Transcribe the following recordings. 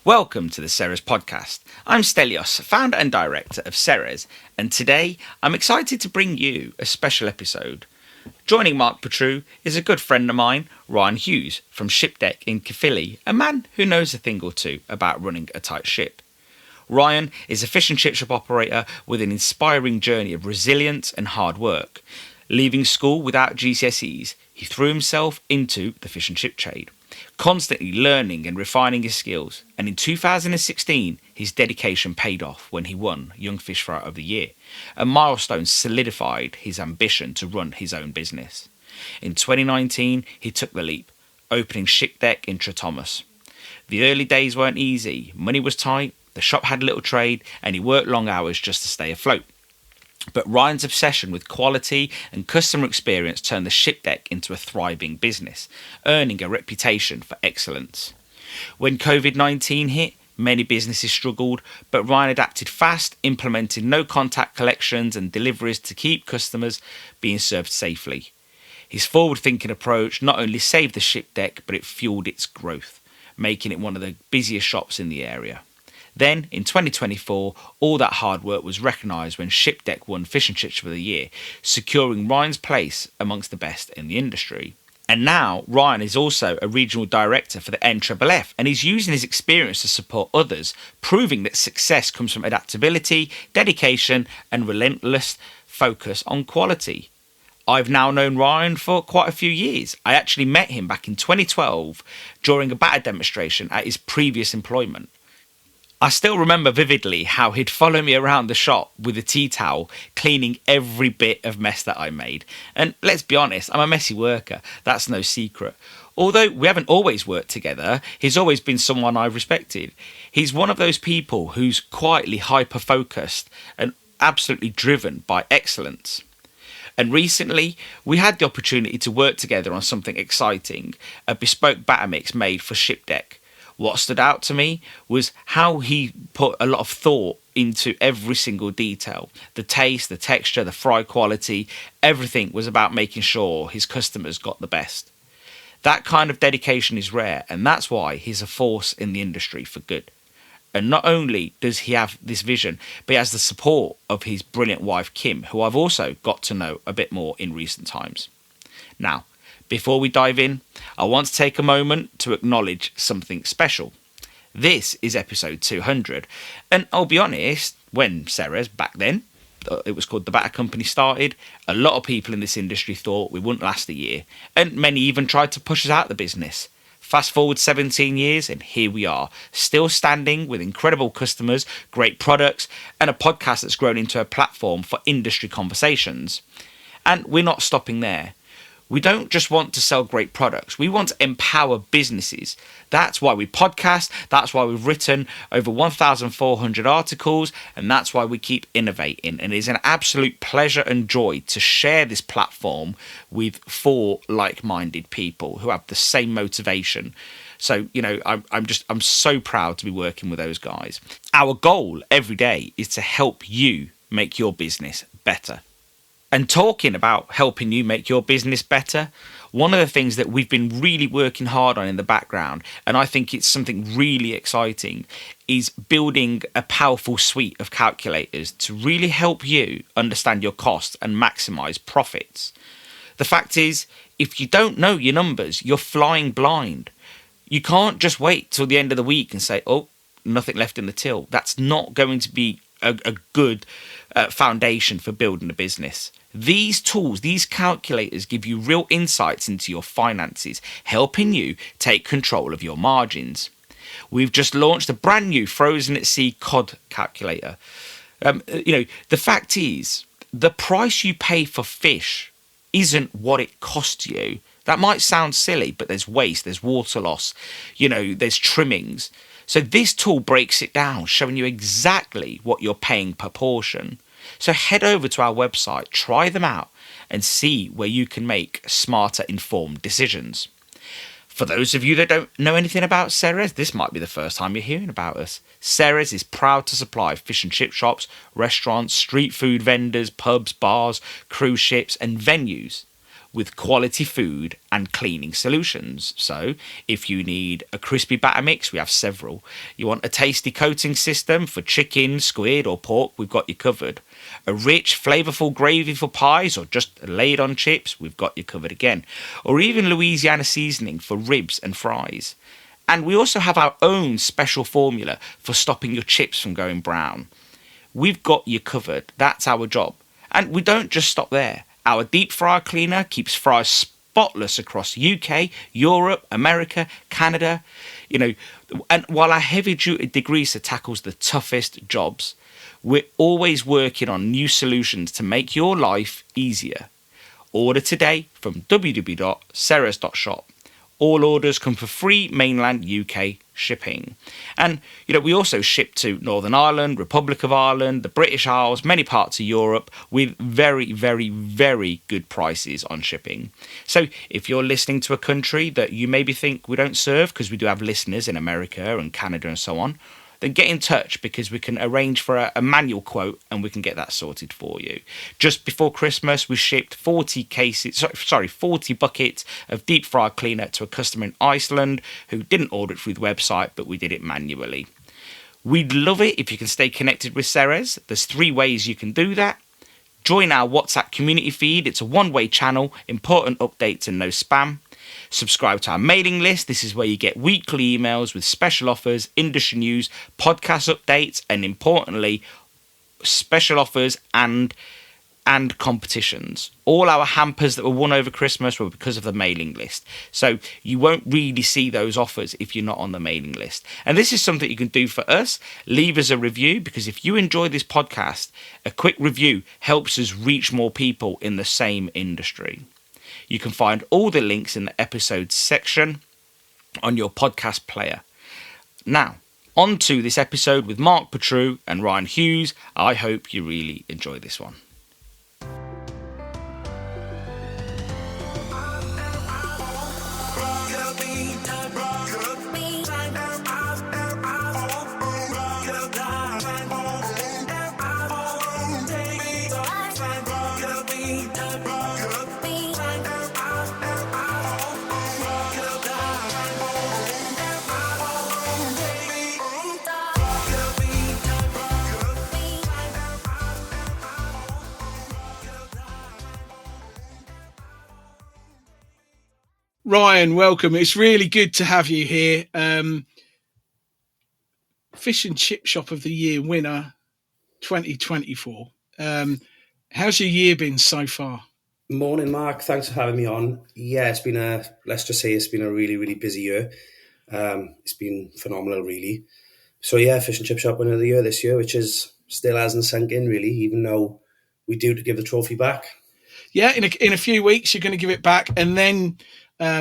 Welcome to the Ceres podcast. I'm Stelios, founder and director of Ceres, and today I'm excited to bring you a special episode. Joining Mark Petrou is a good friend of mine, Ryan Hughes, from Shipdeck in Caerphilly, a man who knows a thing or two about running a tight ship. Ryan is a fish and chip shop operator with an inspiring journey of resilience and hard work. Leaving school without GCSEs, he threw himself into the fish and chip trade, constantly learning and refining his skills, and in 2016 his dedication paid off when he won Young Fish Fryer of the Year, a milestone solidified his ambition to run his own business. In 2019 he took the leap, opening Shipdeck in Thomas. The early days weren't easy, money was tight, the shop had little trade, and he worked long hours just to stay afloat. But Ryan's obsession with quality and customer experience turned the Shipdeck into a thriving business, earning a reputation for excellence. When COVID-19 hit, many businesses struggled, but Ryan adapted fast, implementing no-contact collections and deliveries to keep customers being served safely. His forward-thinking approach not only saved the Shipdeck, but it fueled its growth, making it one of the busiest shops in the area. Then, in 2024, all that hard work was recognised when Shipdeck won Fish and Chips of the Year, securing Ryan's place amongst the best in the industry. And now, Ryan is also a regional director for the NFFF, and he's using his experience to support others, proving that success comes from adaptability, dedication, and relentless focus on quality. I've now known Ryan for quite a few years. I actually met him back in 2012 during a batter demonstration at his previous employment. I still remember vividly how he'd follow me around the shop with a tea towel, cleaning every bit of mess that I made. And let's be honest, I'm a messy worker, that's no secret. Although we haven't always worked together, he's always been someone I've respected. He's one of those people who's quietly hyper-focused and absolutely driven by excellence. And recently, we had the opportunity to work together on something exciting, a bespoke batter mix made for Shipdeck. What stood out to me was how he put a lot of thought into every single detail. The taste, the texture, the fry quality, everything was about making sure his customers got the best. That kind of dedication is rare, and that's why he's a force in the industry for good. And not only does he have this vision, but he has the support of his brilliant wife Kim, who I've also got to know a bit more in recent times. Now, before we dive in, I want to take a moment to acknowledge something special. This is episode 200, and I'll be honest, when Ceres, back then, it was called the Batter Company, started, a lot of people in this industry thought we wouldn't last a year, and many even tried to push us out of the business. Fast forward 17 years, and here we are, still standing with incredible customers, great products, and a podcast that's grown into a platform for industry conversations. And we're not stopping there. We don't just want to sell great products. We want to empower businesses. That's why we podcast. That's why we've written over 1,400 articles. And that's why we keep innovating. And it is an absolute pleasure and joy to share this platform with 4 like-minded people who have the same motivation. So, I'm so proud to be working with those guys. Our goal every day is to help you make your business better. And talking about helping you make your business better, one of the things that we've been really working hard on in the background, and I think it's something really exciting, is building a powerful suite of calculators to really help you understand your costs and maximize profits. The fact is, if you don't know your numbers, you're flying blind. You can't just wait till the end of the week and say, oh, nothing left in the till. That's not going to be a good foundation for building a business. These tools, these calculators give you real insights into your finances, helping you take control of your margins. We've just launched a brand new frozen at sea cod calculator. The fact is, the price you pay for fish isn't what it costs you. That might sound silly, but there's waste, there's water loss, there's trimmings. So this tool breaks it down, showing you exactly what you're paying per portion. So head over to our website, try them out, and see where you can make smarter, informed decisions. For those of you that don't know anything about Ceres, this might be the first time you're hearing about us. Ceres is proud to supply fish and chip shops, restaurants, street food vendors, pubs, bars, cruise ships, and venues with quality food and cleaning solutions. So, if you need a crispy batter mix, we have several. You want a tasty coating system for chicken, squid, or pork, we've got you covered. A rich, flavourful gravy for pies, or just laid on chips, we've got you covered again. Or even Louisiana seasoning for ribs and fries. And we also have our own special formula for stopping your chips from going brown. We've got you covered. That's our job. And we don't just stop there. Our deep fryer cleaner keeps fries spotless across UK, Europe, America, Canada. And while our heavy-duty degreaser tackles the toughest jobs, we're always working on new solutions to make your life easier. Order today from www.ceres.shop. All orders come for free mainland UK shipping. And, we also ship to Northern Ireland, Republic of Ireland, the British Isles, many parts of Europe with very, very, very good prices on shipping. So if you're listening to a country that you maybe think we don't serve, because we do have listeners in America and Canada and so on, then get in touch, because we can arrange for a manual quote and we can get that sorted for you. Just before Christmas, we shipped 40 buckets of deep fryer cleaner to a customer in Iceland who didn't order it through the website, but we did it manually. We'd love it if you can stay connected with Ceres. There's 3 ways you can do that. Join our WhatsApp community feed. It's a one-way channel, important updates and no spam. Subscribe to our mailing list. This is where you get weekly emails with special offers, industry news, podcast updates, and importantly, special offers and competitions. All our hampers that were won over Christmas were because of the mailing list. So you won't really see those offers if you're not on the mailing list. And this is something you can do for us. Leave us a review, because if you enjoy this podcast, a quick review helps us reach more people in the same industry. You can find all the links in the episodes section on your podcast player. Now, on to this episode with Mark Petrou and Ryan Hughes. I hope you really enjoy this one. Ryan, welcome. It's really good to have you here. Fish and Chip Shop of the Year winner 2024. How's your year been so far? Morning, Mark. Thanks for having me on. Yeah, it's been a really, really busy year. It's been phenomenal, really. So yeah, Fish and Chip Shop winner of the year this year, which is still hasn't sunk in really, even though we do to give the trophy back. Yeah, in a few weeks you're going to give it back, and then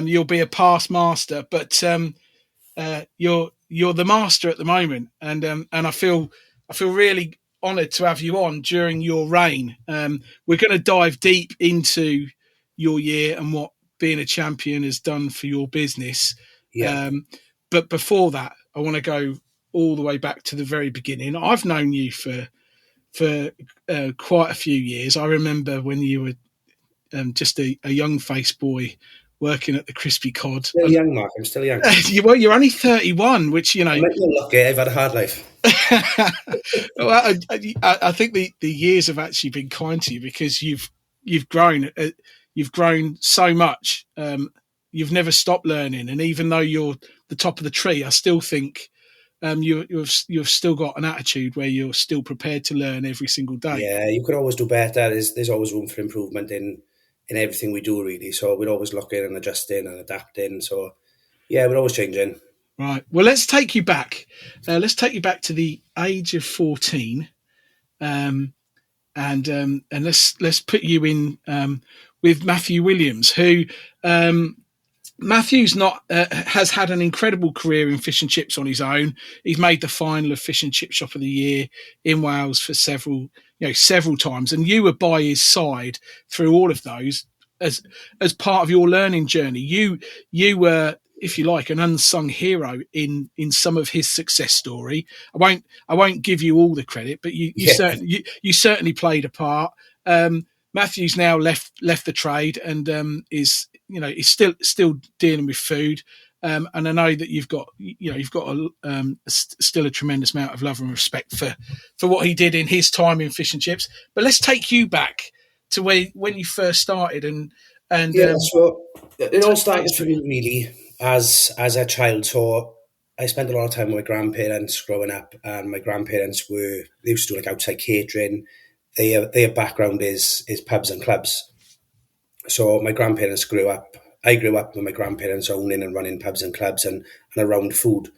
you'll be a past master. But you're the master at the moment, and I feel really honoured to have you on during your reign. We're going to dive deep into your year and what being a champion has done for your business. Yeah. But before that, I want to go all the way back to the very beginning. I've known you for quite a few years. I remember when you were just a young-faced boy working at the Crispy Cod. Still young, Mark. I'm still young. Well, you're only 31, which, I'm lucky. I've had a hard life. Well, I think the years have actually been kind to you, because you've grown so much. You've never stopped learning, and even though you're the top of the tree, I still think you've still got an attitude where you're still prepared to learn every single day. Yeah, you could always do better. There's always room for improvement in everything we do, really. So we're always looking and adjusting and adapting. So yeah, we're always changing. Right. Well, let's take you back. Let's take you back to the age of 14, and let's put you in with Matthew Williams, who Matthew's not has had an incredible career in fish and chips on his own. He's made the final of Fish and Chip Shop of the Year in Wales for several times, and you were by his side through all of those as part of your learning journey. You were, if you like, an unsung hero in some of his success story. I won't give you all the credit, but you certainly played a part. Matthew's now left the trade and is still dealing with food. And I know that you've got still a tremendous amount of love and respect for what he did in his time in fish and chips. But let's take you back to when you first started and so it all started for me really as a child. So I spent a lot of time with my grandparents growing up, and my grandparents they used to do like outside catering. Their background is pubs and clubs. So my grandparents I grew up with my grandparents owning and running pubs and clubs and around food.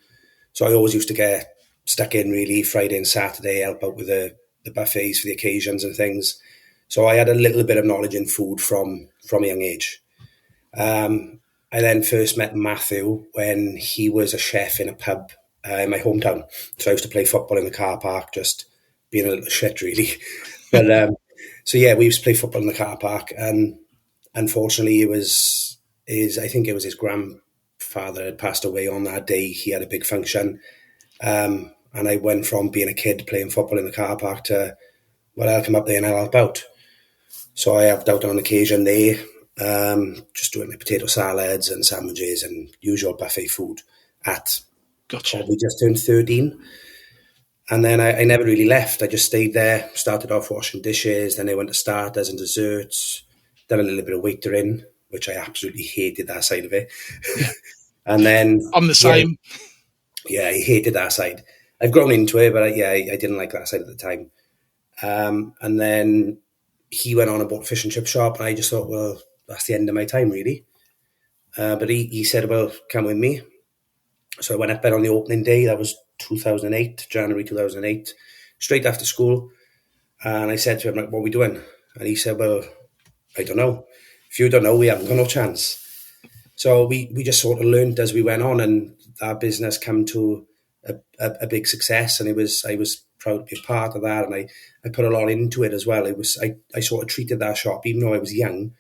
So I always used to get stuck in really Friday and Saturday, help out with the buffets for the occasions and things. So I had a little bit of knowledge in food from a young age. I then first met Matthew when he was a chef in a pub in my hometown. So I used to play football in the car park, just being a little shit really. But we used to play football in the car park, and unfortunately I think it was his grandfather had passed away on that day. He had a big function. And I went from being a kid playing football in the car park to, well, I'll come up there and I'll help out. So I helped out on occasion there, just doing the potato salads and sandwiches and usual buffet food at probably just turned 13. And then I never really left. I just stayed there, started off washing dishes, then I went to starters and desserts, done a little bit of waitering, which I absolutely hated that side of it. Yeah. And then I'm the same. Yeah, I hated that side. I've grown into it, but I didn't like that side at the time. And then he went on and bought a fish and chip shop, and I just thought, well, that's the end of my time, really. But he said, well, come with me. So I went up there on the opening day. That was January 2008, straight after school. And I said to him, like, what are we doing? And he said, well, I don't know. If you don't know, we haven't got no chance. So we just sort of learned as we went on, and our business came to a big success. And I was proud to be a part of that, and I put a lot into it as well. I sort of treated that shop, even though I was young,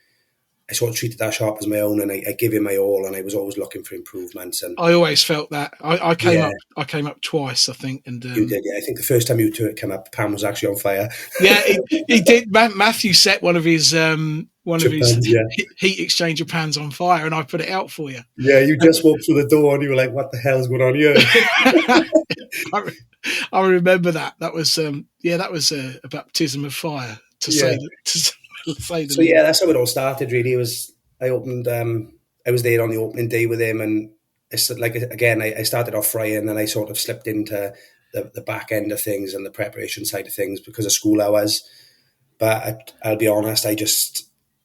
I sort of treated that shop as my own, and I gave it my all, and I was always looking for improvements. And I always felt that. I came up twice, I think. And you did, yeah. I think the first time you two had come up, Pam was actually on fire. Yeah, he did. Matthew set one of his heat exchanger pans on fire, and I put it out for you. Yeah, you just walked through the door, and you were like, "What the hell's going on here?" I remember that. That was a baptism of fire to say the so yeah, that's how it all started. Really, I was there on the opening day with him, and I started off frying, and I sort of slipped into the back end of things and the preparation side of things because of school hours. But I'll be honest, I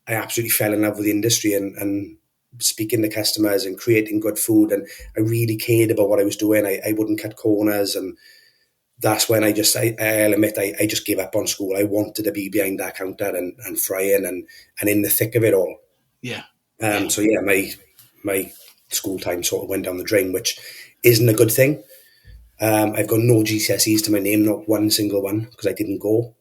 absolutely fell in love with the industry and speaking to customers and creating good food, and I really cared about what I was doing. I wouldn't cut corners, and that's when I'll admit I just gave up on school. I wanted to be behind that counter and frying and in the thick of it all. Yeah. So yeah, my school time sort of went down the drain, which isn't a good thing. I've got no GCSEs to my name, not one single one, because I didn't go.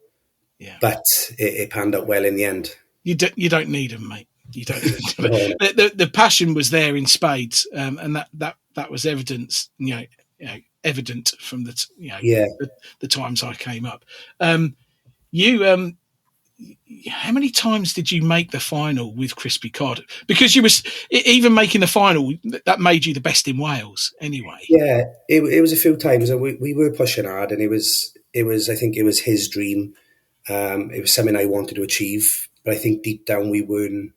Yeah. But it panned out well in the end. You don't need them, mate. You don't. The passion was there in spades, and that was evidence. Evident from the times I came up. How many times did you make the final with Crispy Cod? Because you was even making the final, that made you the best in Wales anyway. Yeah, it was a few times, and we were pushing hard, and it was I think it was his dream. It was something I wanted to achieve, but I think deep down we weren't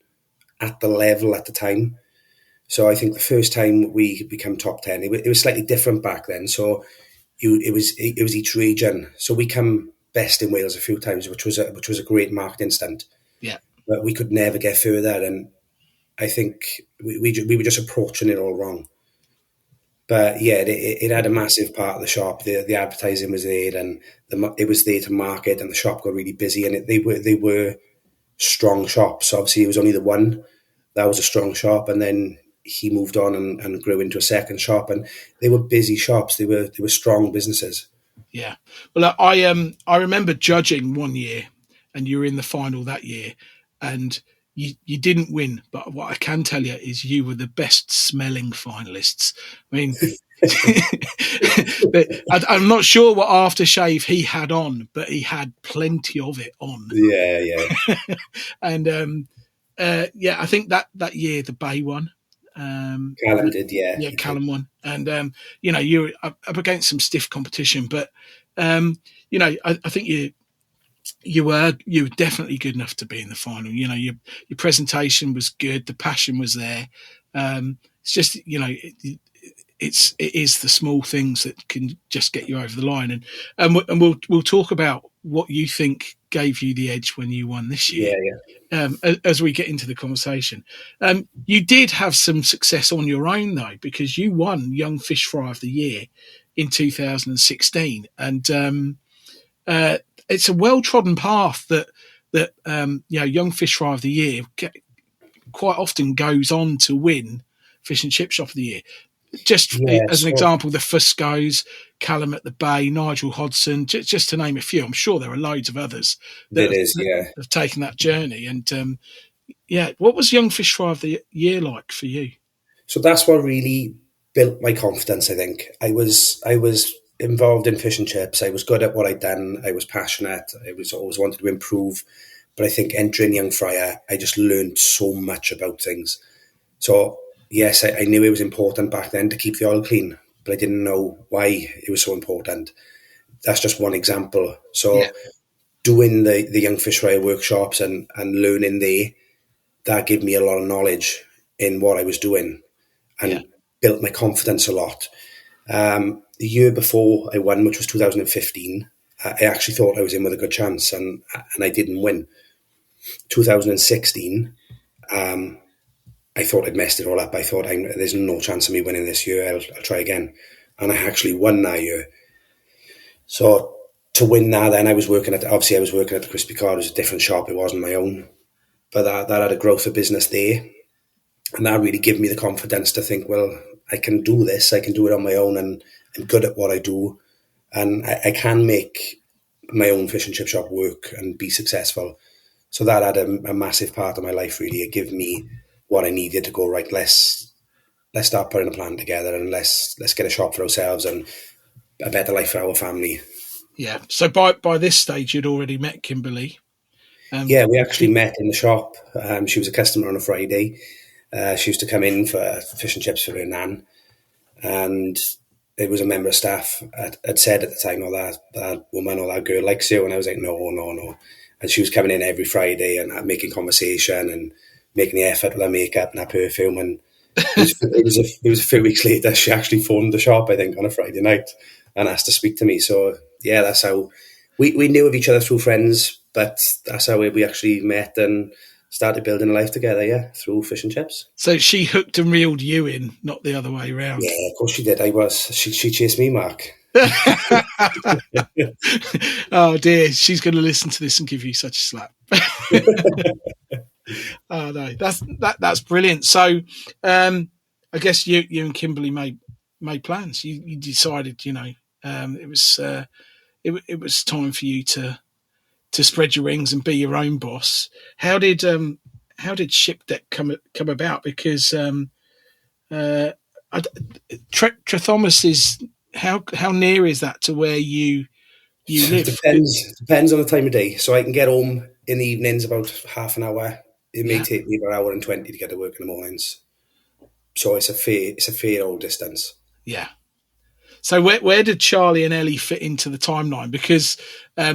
at the level at the time. So I think the first time we became top 10, it was slightly different back then. So it was each region. So we come best in Wales a few times, which was a great marketing stunt. Yeah, but we could never get further, and I think we were just approaching it all wrong. But yeah, it had a massive part of the shop. The advertising was there, and it was there to market, and the shop got really busy, and they were strong shops. Obviously, it was only the one that was a strong shop, and then he moved on and grew into a second shop, and they were busy shops. They were strong businesses. Yeah. Well, I remember judging one year, and you were in the final that year, and you didn't win, but what I can tell you is you were the best smelling finalists. I mean, I'm not sure what aftershave he had on, but he had plenty of it on. Yeah. And I think that year the Bay won. Callum did, yeah. Yeah, Callum won, and you were up against some stiff competition, but I think you were definitely good enough to be in the final. Your presentation was good, the passion was there. It's just it is the small things that can just get you over the line, and we'll talk about what you think gave you the edge when you won this year. Yeah. As we get into the conversation, you did have some success on your own though, because you won Young Fish Fry of the Year in 2016, and it's a well-trodden path that Young Fish Fry of the Year quite often goes on to win Fish and Chip Shop of the Year. Just as an example, the Fuscos, Callum at the Bay, Nigel Hodson, just to name a few. I'm sure there are loads of others that have taken that journey. And what was Young Fish Fry of the Year like for you? So that's what really built my confidence, I think. I was involved in fish and chips. I was good at what I'd done. I was passionate. I was always wanted to improve. But I think entering Young Fryer, I just learned so much about things. So yes, I knew it was important back then to keep the oil clean, but I didn't know why it was so important. That's just one example. So doing the Young Fish Fryer workshops and learning there, that gave me a lot of knowledge in what I was doing and built my confidence a lot. The year before I won, which was 2015, I actually thought I was in with a good chance, and I didn't win. 2016, I thought I'd messed it all up. I thought there's no chance of me winning this year. I'll try again. And I actually won that year. So to win that, then I was working at the Crispy Card. It was a different shop. It wasn't my own. But that had a growth of business there. And that really gave me the confidence to think, well, I can do this. I can do it on my own, and I'm good at what I do. And I can make my own fish and chip shop work and be successful. So that had a massive part of my life, really. It gave me what I needed to go, right, let's start putting a plan together, and let's get a shop for ourselves and a better life for our family. Yeah. So by this stage, you'd already met Kimberly. We actually met in the shop. She was a customer on a Friday. She used to come in for fish and chips for her nan, and it was a member of staff had said at the time, "Oh, that woman or that girl likes you," and I was like, "No." And she was coming in every Friday and making conversation and making the effort with her makeup and her perfume. And it was a few weeks later, she actually phoned the shop, I think, on a Friday night and asked to speak to me. So, yeah, that's how we knew of each other through friends, but that's how we actually met and started building a life together, through fish and chips. So she hooked and reeled you in, not the other way around. Yeah, of course she did. She chased me, Mark. Oh dear, she's going to listen to this and give you such a slap. Oh no, that's brilliant. So I guess you and Kimberly made plans. You decided, it was time for you to spread your wings and be your own boss. How did Ship Deck come about? Because Trethomas is how near is that to where you live? Depends on the time of day. So I can get home in the evenings about half an hour. It may take me about an hour and 20 to get to work in the mornings. So it's a fair old distance. Yeah. So where did Charlie and Ellie fit into the timeline? Because I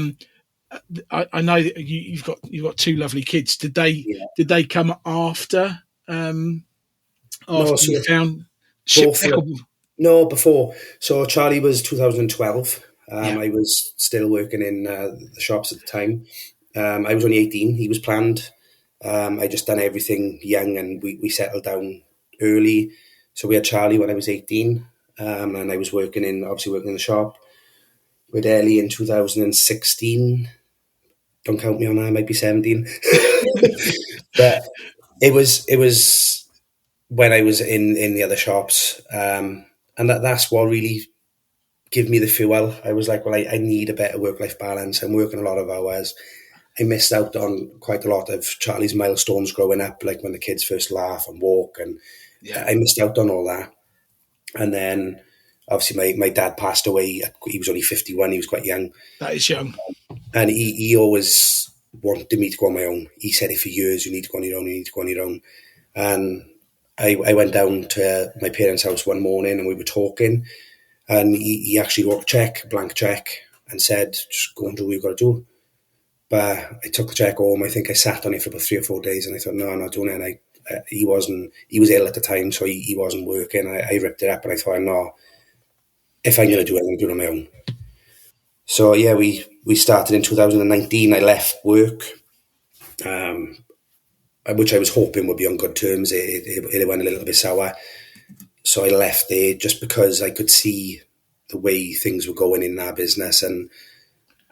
know that you've got two lovely kids. Did they come after? You found Ship Deck? No, before. So Charlie was 2012. I was still working in the shops at the time. I was only 18. He was planned. I just done everything young, and we settled down early. So we had Charlie when I was 18, and I was working in the shop with Ellie in 2016. Don't count me on that. I might be 17. But it was when I was in the other shops, and that's what really gave me the fuel. I was like, well, I need a better work-life balance. I'm working a lot of hours. missed out on quite a lot of Charlie's milestones growing up, like when the kids first laugh and walk, and I missed out on all that. And then obviously my dad passed away. He was only 51. He was quite young. That is young. And he always wanted me to go on my own. He said it for years, you need to go on your own, you need to go on your own. And I went down to my parents' house one morning and we were talking, and he actually wrote a blank check, and said, just go and do what you've got to do. But I took the check home. I think I sat on it for about 3 or 4 days, and I thought, no, I'm not doing it. And he was ill at the time, so he wasn't working. I ripped it up, and I thought, no, if I'm going to do it, I'm going to do it on my own. So yeah, we started in 2019. I left work, which I was hoping would be on good terms. It went a little bit sour. So I left there just because I could see the way things were going in our business, and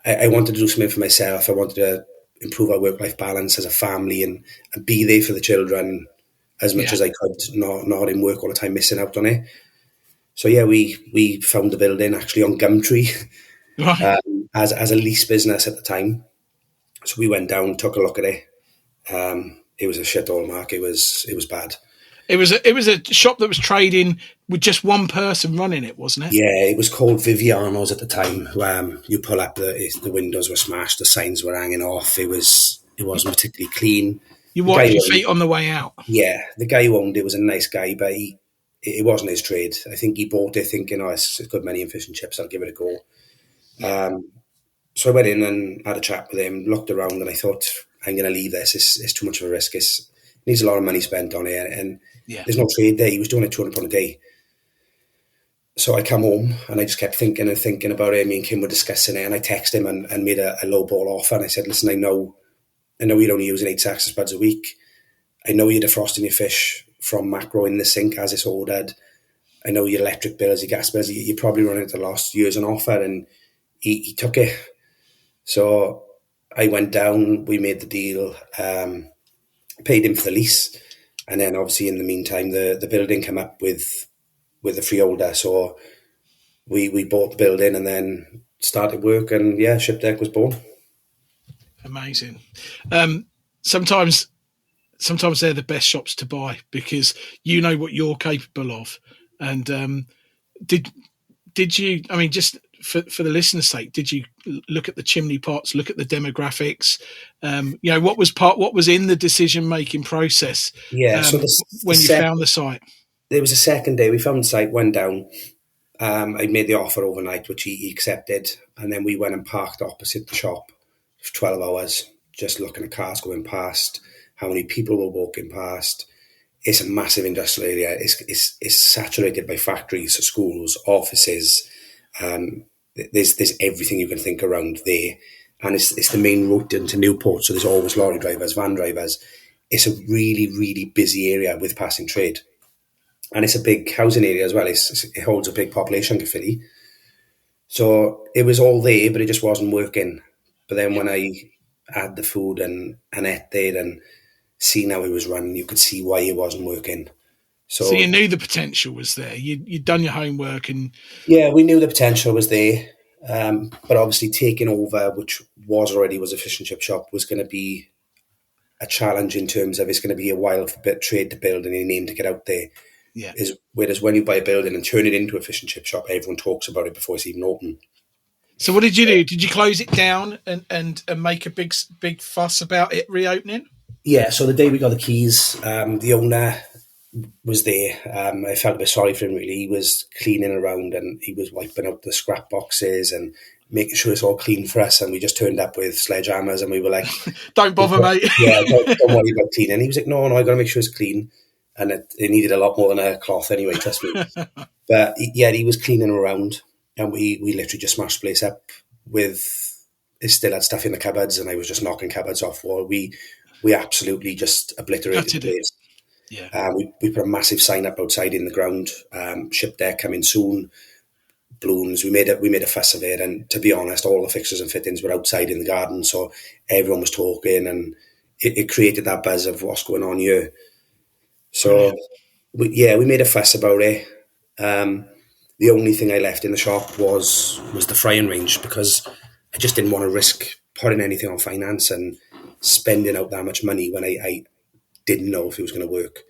I wanted to do something for myself. I wanted to improve our work-life balance as a family, and be there for the children as much as I could, not in work all the time, missing out on it. So yeah, we found the building actually on Gumtree as a lease business at the time. So we went down, took a look at it. It was a shithole, Mark. It was bad. It was a shop that was trading with just one person running it, wasn't it? Yeah, it was called Viviano's at the time. You pull up, the windows were smashed, the signs were hanging off. It wasn't particularly clean. You wiped your feet on the way out. Yeah, the guy who owned it was a nice guy, but it wasn't his trade. I think he bought it thinking, it's good money in fish and chips, I'll give it a go. So I went in and had a chat with him, looked around, and I thought, I'm going to leave this. It's too much of a risk. It needs a lot of money spent on it, and there's no trade there. He was doing it £200 a day. So I come home and I just kept thinking about it. Me and Kim were discussing it, and I texted him and made a low ball offer. And I said, listen, I know you're only using 8 sacks of spuds a week. I know you're defrosting your fish from macro in the sink as it's ordered. I know your electric bills, your gas bills, you're probably running at a loss. Here's an offer. And he took it. So I went down, we made the deal, paid him for the lease. And then obviously in the meantime, the building came up with a freeholder. So we bought the building and then started work, and Ship Deck was born. Amazing. Sometimes they're the best shops to buy because you know what you're capable of. And did you, I mean, just for the listener's sake, did you look at the chimney pots, look at the demographics? What was in the decision-making process when you found the site? There was a second day. We found the site, went down. I made the offer overnight, which he accepted. And then we went and parked opposite the shop for 12 hours, just looking at cars going past, how many people were walking past. It's a massive industrial area. It's saturated by factories, schools, offices. There's everything you can think around there. And it's the main route into Newport, so there's always lorry drivers, van drivers. It's a really, really busy area with passing trade. And it's a big housing area as well. It holds a big population, Caerphilly. So it was all there, but it just wasn't working. But then when I had the food and ate there and seen how it was running, you could see why it wasn't working. So you knew the potential was there. You'd done your homework. Yeah, we knew the potential was there. But obviously taking over, which was a fish and chip shop, was going to be a challenge in terms of it's going to be a while for trade to build and a name to get out there. Yeah. Whereas when you buy a building and turn it into a fish and chip shop, everyone talks about it before it's even open. So what did you do? Did you close it down and make a big fuss about it reopening? Yeah, so the day we got the keys, the owner was there. I felt a bit sorry for him, really. He was cleaning around and he was wiping out the scrap boxes and making sure it's all clean for us. And we just turned up with sledgehammers and we were like... Don't bother, mate. Yeah, don't worry about cleaning. He was like, no, I got to make sure it's clean. And it needed a lot more than a cloth anyway, trust me. But yeah, he was cleaning around and we literally just smashed the place up with... It still had stuff in the cupboards and I was just knocking cupboards off. We absolutely just obliterated the place. Yeah. We put a massive sign up outside in the ground. Ship Deck coming soon. Balloons. We made a fuss of it, and to be honest, all the fixtures and fittings were outside in the garden, so everyone was talking, and it created that buzz of what's going on here. So, we made a fuss about it. The only thing I left in the shop was the frying range because I just didn't want to risk putting anything on finance and spending out that much money when I didn't know if it was going to work.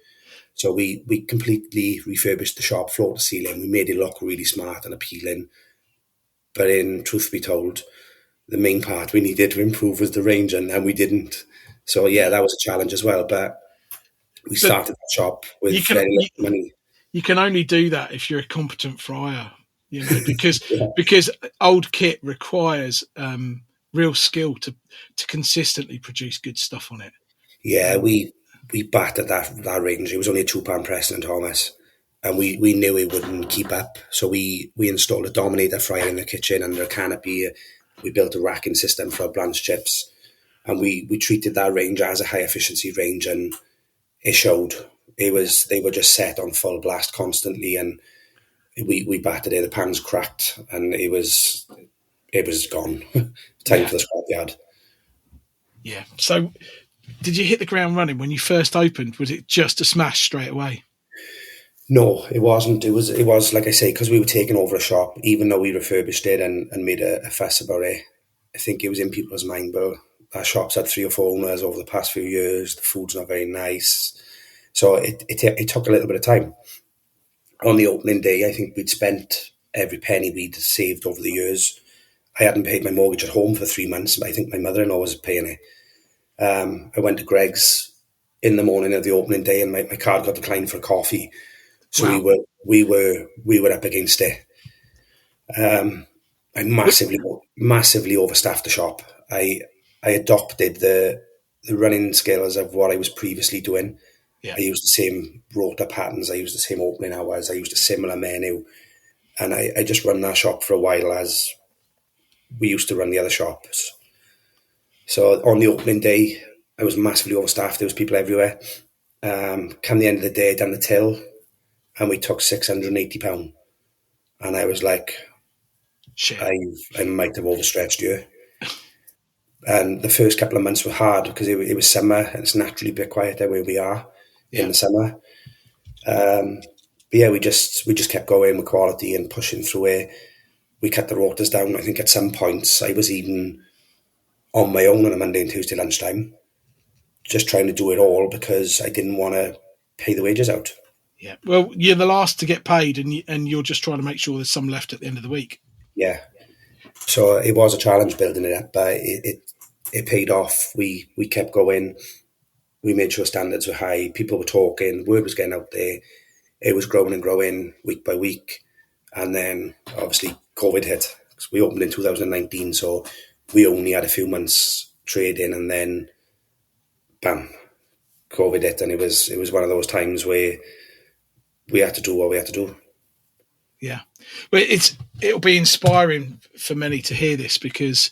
So we completely refurbished the shop floor to ceiling. We made it look really smart and appealing. But in truth be told, the main part we needed to improve was the range, and we didn't. So yeah, that was a challenge as well. But we started the shop with very little money. You can only do that if you're a competent fryer, because Yeah. because old kit requires real skill to consistently produce good stuff on it. Yeah, we battered that range. It was only a £2 Preston Thomas, and we knew it wouldn't keep up. So we installed a Dominator fryer in the kitchen under a canopy. We built a racking system for our blanched chips, and we treated that range as a high efficiency range, and it showed. They were just set on full blast constantly, and we battered it. The pans cracked, and it was gone. Time for the scrapyard. Yeah. So, did you hit the ground running when you first opened? Was it just a smash straight away? No, it wasn't. It was like I say, because we were taking over a shop, even though we refurbished it and made a fuss about it. I think it was in people's mind, but our shop's had 3 or 4 owners over the past few years. The food's not very nice. So it took a little bit of time. On the opening day, I think we'd spent every penny we'd saved over the years. I hadn't paid my mortgage at home for 3 months, but I think my mother-in-law was paying it. I went to Greg's in the morning of the opening day, and my card got declined for coffee. So Wow. we were up against it. I massively overstaffed the shop. I adopted the running skills of what I was previously doing. Yeah. I used the same rota patterns. I used the same opening hours. I used a similar menu, and I just run that shop for a while as we used to run the other shops. So on the opening day, I was massively overstaffed. There was people everywhere. Come the end of the day, down the till, and we took £680. And I was like, Shit. I might have overstretched you. And the first couple of months were hard because it was summer, and it's naturally a bit quieter where we are in the summer. But yeah, we just kept going with quality and pushing through it. We cut the rotas down. I think at some points I was even on my own on a Monday and Tuesday lunchtime, just trying to do it all because I didn't want to pay the wages out. Yeah. Well, you're the last to get paid, and you're just trying to make sure there's some left at the end of the week. Yeah. So it was a challenge building it up, but it paid off. We kept going. We made sure standards were high. People were talking. Word was getting out there. It was growing and growing week by week. And then obviously COVID hit. We opened in 2019, so we only had a few months trading, and then bam, COVID hit, and it was one of those times where we had to do what we had to do. Yeah, but it'll be inspiring for many to hear this because,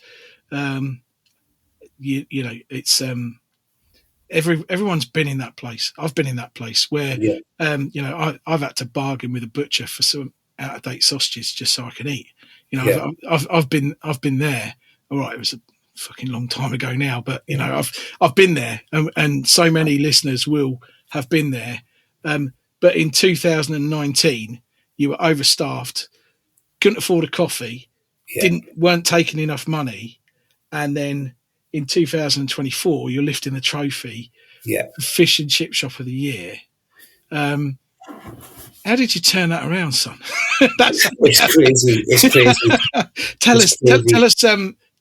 it's everyone's been in that place. I've been in that place where, I've had to bargain with a butcher for some out of date sausages just so I can eat. I've been there. All right, it was a fucking long time ago now, but I've been there, and so many listeners will have been there. But in 2019, you were overstaffed, couldn't afford a coffee, weren't taking enough money, and then in 2024, you're lifting the trophy, Fish and Chip Shop of the Year. How did you turn that around, son? It's crazy. It's crazy.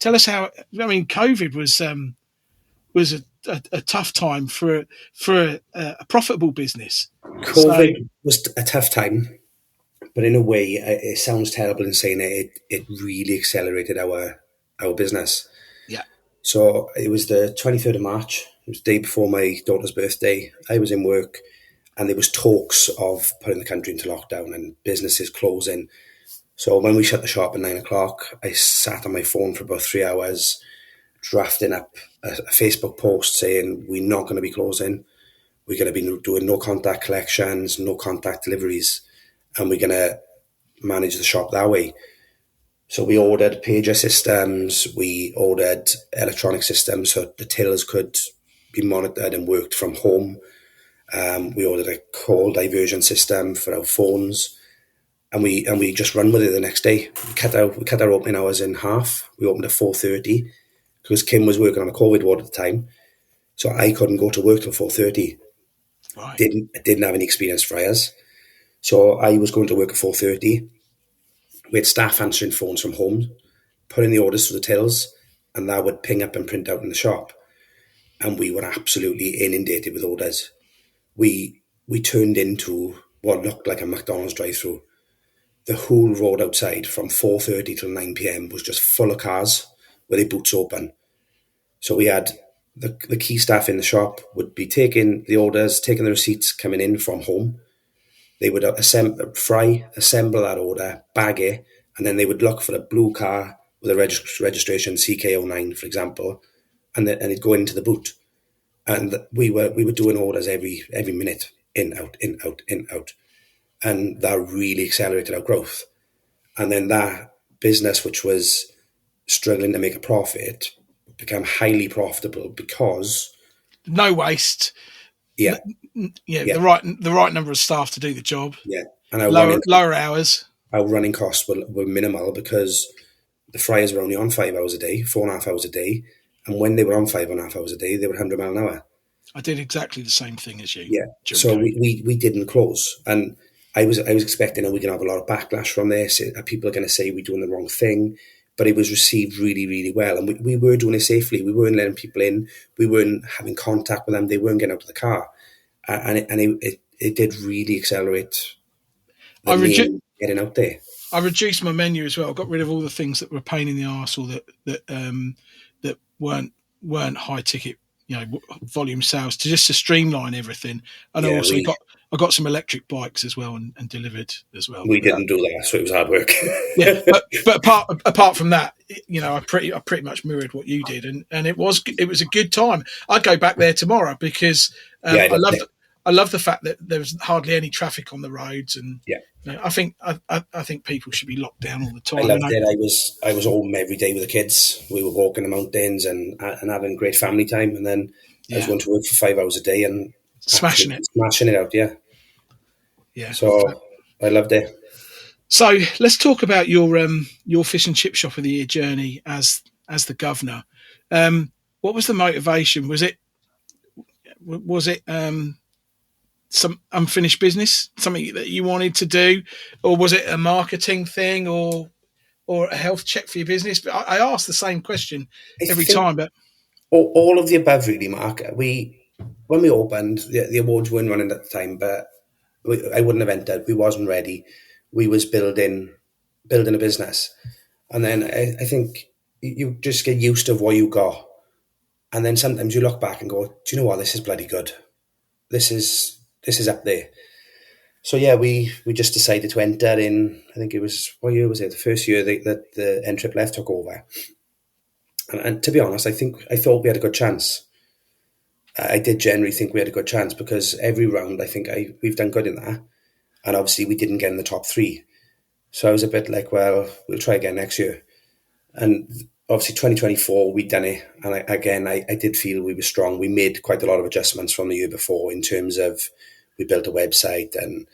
Tell us how. I mean, COVID was a tough time for a profitable business. COVID was a tough time, but in a way, it sounds terrible in saying it really accelerated our business. Yeah. So it was the 23rd of March. It was the day before my daughter's birthday. I was in work, and there was talks of putting the country into lockdown and businesses closing. So when we shut the shop at 9 o'clock, I sat on my phone for about 3 hours, drafting up a Facebook post saying we're not going to be closing. We're going to be doing no contact collections, no contact deliveries, and we're going to manage the shop that way. So we ordered pager systems, we ordered electronic systems so the tillers could be monitored and worked from home. We ordered a call diversion system for our phones, and we just run with it the next day. We cut our opening hours in half. We opened at 4:30, because Kim was working on a COVID ward at the time, so I couldn't go to work till 4:30. Right. Didn't have any experienced fryers, so I was going to work at 4:30. We had staff answering phones from home, putting the orders through the tills, and that would ping up and print out in the shop. And we were absolutely inundated with orders. We turned into what looked like a McDonald's drive-through. The whole road outside from 4:30 till 9 p.m. was just full of cars with their boots open. So we had the key staff in the shop would be taking the orders, taking the receipts coming in from home. They would assemble that order, bag it, and then they would look for a blue car with a registration CK09, for example, and it'd go into the boot. And we were doing orders every minute, in, out, in, out, in, out. And that really accelerated our growth. And then that business, which was struggling to make a profit, became highly profitable because No waste. yeah, The right number of staff to do the job. yeah, and our lower hours. Our running costs were minimal because the fryers were only on 5 hours a day, 4.5 hours a day, and when they were on 5.5 hours a day, they were 100 mile an hour. I did exactly the same thing as you. Yeah, so we didn't close, and I was expecting, we can have a lot of backlash from this. People are going to say we're doing the wrong thing, but it was received really, really well, and we were doing it safely. We weren't letting people in. We weren't having contact with them. They weren't getting out of the car, and it did really accelerate getting out there. I reduced my menu as well. I got rid of all the things that were a pain in the arse or that weren't high ticket, volume sales, to streamline everything. And I got some electric bikes as well and delivered as well. We didn't do that, so it was hard work. Yeah, but apart from that, I pretty much mirrored what you did, and it was a good time. I'd go back there tomorrow because I love the fact that there was hardly any traffic on the roads, and I think people should be locked down all the time. I loved it. I was home every day with the kids. We were walking the mountains and having great family time, and then I was going to work for 5 hours a day and smashing it out. Yeah. So I loved it. So let's talk about your fish and chip shop of the year journey as the governor. What was the motivation? Was it some unfinished business, something that you wanted to do, or was it a marketing thing, or a health check for your business? But I ask the same question every time. But all of the above, really, Mark. When we opened, the awards weren't running at the time, but I wouldn't have entered. We wasn't ready. We was building a business, and then I think you just get used to what you got, and then sometimes you look back and go, "Do you know what? This is bloody good. This is up there." So yeah, we just decided to enter in. I think it was, what year was it? The first year that the NFFF took over, and to be honest, I thought we had a good chance. I did generally think we had a good chance because every round I think we've done good in that, and obviously we didn't get in the top three. So I was a bit like, well, we'll try again next year. And obviously 2024 we'd done it, and I did feel we were strong. We made quite a lot of adjustments from the year before in terms of we built a website, and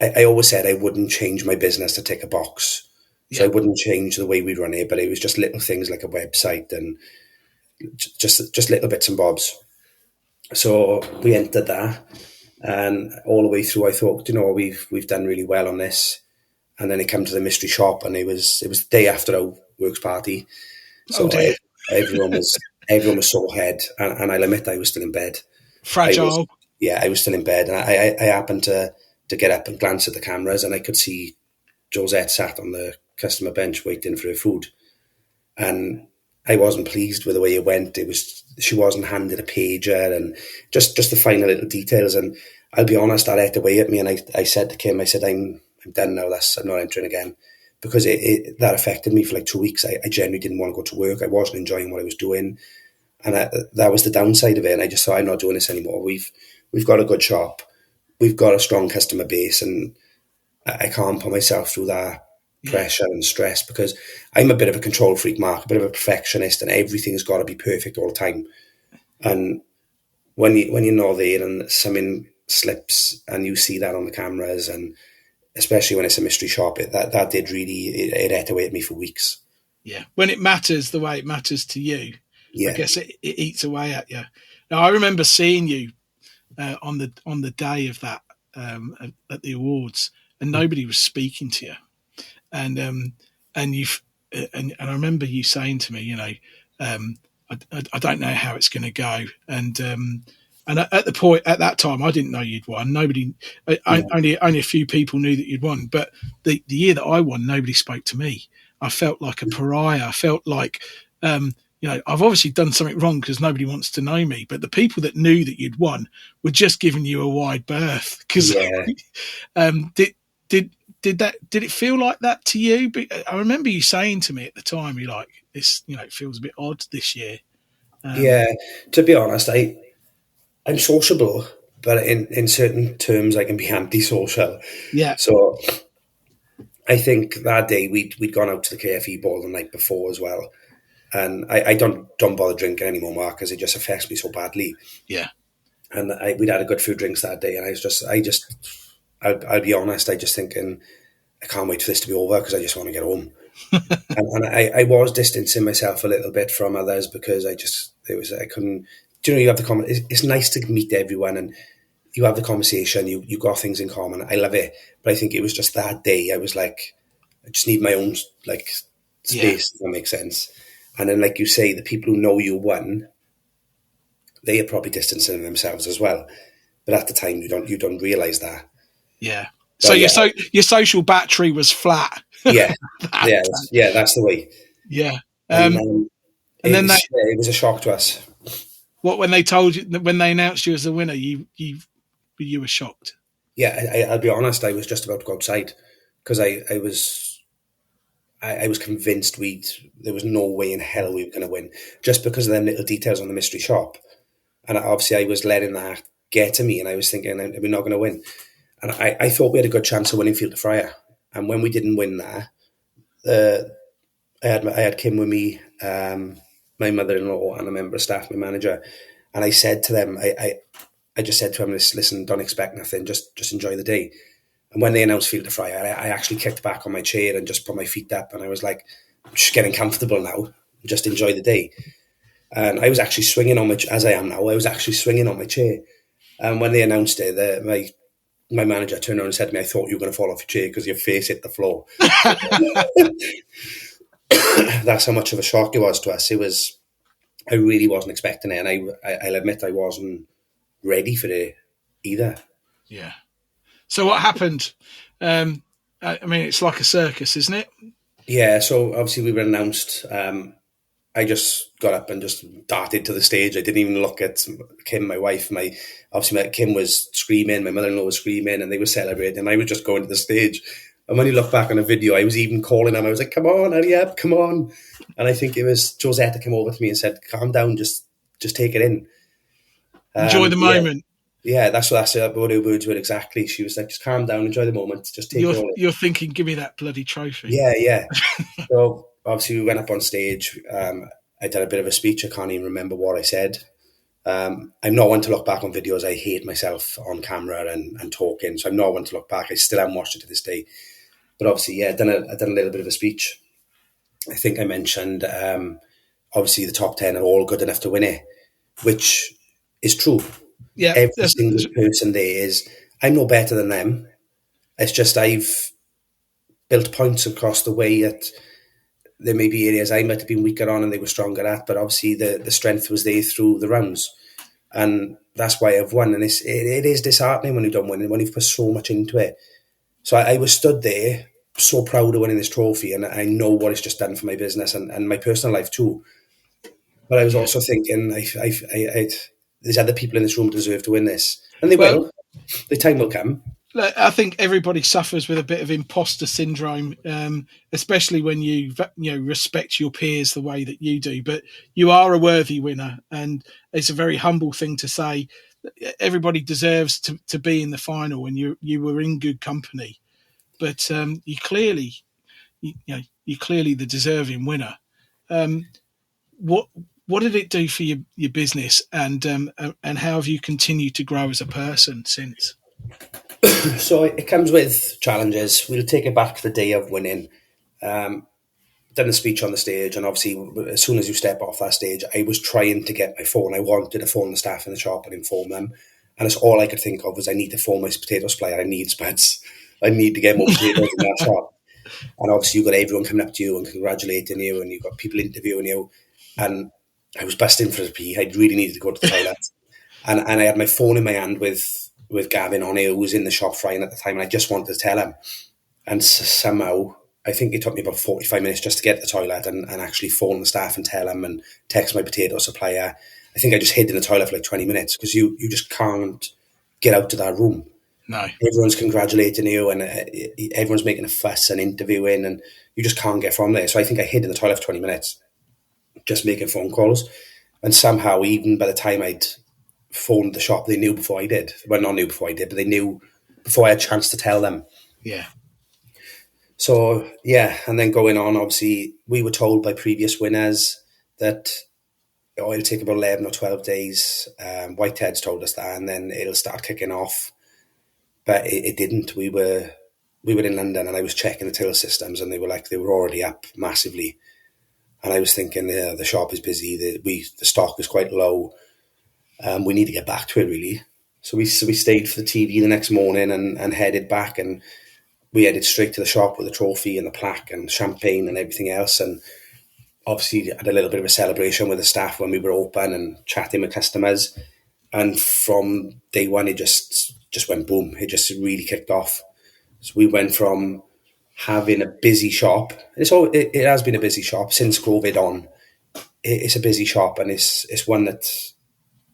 I always said I wouldn't change my business to tick a box. So I wouldn't change the way we run it, but it was just little things like a website and just little bits and bobs. So we entered that, and all the way through I thought, we've done really well on this. And then it came to the mystery shop, and it was the day after our works party. So everyone was so ahead, and I'll admit I was still in bed. Fragile. I was still in bed, and I happened to get up and glance at the cameras, and I could see Josette sat on the customer bench waiting for her food. And I wasn't pleased with the way it went. She wasn't handed a pager, and just the final little details. And I'll be honest, that ate away at me. And I said to Kim, I said, I'm done now. I'm not entering again, because that affected me for like 2 weeks. I genuinely didn't want to go to work. I wasn't enjoying what I was doing, and that was the downside of it. And I just thought, I'm not doing this anymore. We've got a good shop, we've got a strong customer base, and I can't put myself through that pressure and stress, because I'm a bit of a control freak, Mark, a bit of a perfectionist, and everything's got to be perfect all the time. And when you're not there and something slips and you see that on the cameras, and especially when it's a mystery shop, that did really, it ate away at me for weeks. Yeah. When it matters the way it matters to you, I Yeah, guess it eats away at you. Now, I remember seeing you on the day of that at the awards, and nobody was speaking to you, and and you and I remember you saying to me, um, I don't know how it's going to go, and at the point at that time, I didn't know you'd won. Nobody, yeah, only a few people knew that you'd won. But the year that I won, nobody spoke to me. I felt like a pariah. I felt like, I've obviously done something wrong because nobody wants to know me. But the people that knew that you'd won were just giving you a wide berth. Because yeah. did did it feel like that to you? I remember you saying to me at the time, you're like, this, it feels a bit odd this year. Yeah, to be honest, I'm sociable, but in certain terms, I can be antisocial. Yeah, So I think that day we'd gone out to the KFE ball the night before as well, and I don't bother drinking anymore, Mark, because it just affects me so badly. yeah, And we'd had a good few drinks that day, and I'll be honest, I just thinking I can't wait for this to be over because I just want to get home. And I was distancing myself a little bit from others because I couldn't. Do you know, you have it's nice to meet everyone and you have the conversation. You got things in common. I love it, but I think it was just that day. I was like, I just need my own like yeah, space. If that makes sense. And then, like you say, the people who know you won, they are probably distancing themselves as well. But at the time, you don't realize that. yeah. So But yeah, your social battery was flat. yeah, That day. yeah. That's the way. Yeah. And And then it was a shock to us. when they told you, when they announced you as the winner, you were shocked. Yeah, I'll be honest. I was just about to go outside because I was convinced there was no way in hell we were going to win just because of them little details on the mystery shop, and obviously I was letting that get to me, and I was thinking we're not going to win, and I thought we had a good chance of winning Field of Fryer, and when we didn't win that, I had Kim with me, my mother-in-law, and a member of staff, my manager, and I said to them, I just said to him, listen, don't expect nothing, just enjoy the day. And when they announced Field of Fryer, I actually kicked back on my chair and just put my feet up, and I was like, I'm just getting comfortable now, just enjoy the day. And I was actually swinging on as I am now, I was actually swinging on my chair. And when they announced it, my manager turned around and said to me, I thought you were going to fall off your chair because your face hit the floor. That's how much of a shock it was to us. I really wasn't expecting it, and I'll admit I wasn't ready for it either. Yeah. So what happened? I mean, it's like a circus, isn't it? Yeah, so obviously we were announced. I just got up and just darted to the stage. I didn't even look at Kim, my wife. Kim was screaming, my mother-in-law was screaming, and they were celebrating. And I was just going to the stage. And when you look back on the video, I was even calling them. I was like, "Come on, hurry up, come on!" And I think it was Josetta came over to me and said, "Calm down, just take it in, Enjoy the moment." Yeah, that's what her words were exactly. She was like, "Just calm down, enjoy the moment, just take it all in." You're thinking, "Give me that bloody trophy." Yeah. So obviously we went up on stage. I did a bit of a speech. I can't even remember what I said. I'm not one to look back on videos. I hate myself on camera and talking, so I'm not one to look back. I still haven't watched it to this day. But obviously, yeah, I done a little bit of a speech. I think I mentioned, obviously, the top 10 are all good enough to win it, which is true. Yeah. Every single person there is, I'm no better than them. It's just I've built points across the way that there may be areas I might have been weaker on and they were stronger at, but obviously the strength was there through the rounds. And that's why I've won. And it is disheartening when you don't win and when you've put so much into it. So I was stood there so proud of winning this trophy, and I know what it's just done for my business and my personal life too. But I was also thinking, there's other people in this room who deserve to win this, and they will. The time will come. I think everybody suffers with a bit of imposter syndrome, especially when you respect your peers the way that you do. But you are a worthy winner, and it's a very humble thing to say. Everybody deserves to be in the final, and you were in good company. But you're clearly the deserving winner. What did it do for your business, and how have you continued to grow as a person since? So it comes with challenges. We'll take it back to the day of winning. done a speech on the stage, and obviously as soon as you step off that stage, I was trying to get my phone. I wanted to phone the staff in the shop and inform them, and it's all I could think of was I need to phone my potato supplier. I need spuds. I need to get more potatoes in that shop. And obviously you've got everyone coming up to you and congratulating you, and you've got people interviewing you. And I was busting for a pee. I really needed to go to the toilet. And I had my phone in my hand with Gavin on it, who was in the shop frying at the time, and I just wanted to tell him. And somehow, I think it took me about 45 minutes just to get to the toilet and actually phone the staff and tell them and text my potato supplier. I think I just hid in the toilet for like 20 minutes because you just can't get out to that room. No. Everyone's congratulating you and everyone's making a fuss and interviewing, and you just can't get from there. So I think I hid in the toilet for 20 minutes just making phone calls. And somehow, even by the time I'd phoned the shop, they knew before I did. Well, not knew before I did, but they knew before I had a chance to tell them. Yeah. So, yeah, and then going on, obviously, we were told by previous winners that it'll take about 11 or 12 days. Whitehead's told us that, and then it'll start kicking off. But it didn't. We were in London, and I was checking the till systems, and they were already up massively. And I was thinking, yeah, the shop is busy. The stock is quite low. We need to get back to it, really. So we stayed for the TV the next morning and headed back, and we headed straight to the shop with the trophy and the plaque and champagne and everything else. And obviously had a little bit of a celebration with the staff when we were open and chatting with customers. And from day one, it just went boom. It just really kicked off. So we went from having a busy shop. It has been a busy shop since COVID on. It's a busy shop, and it's one that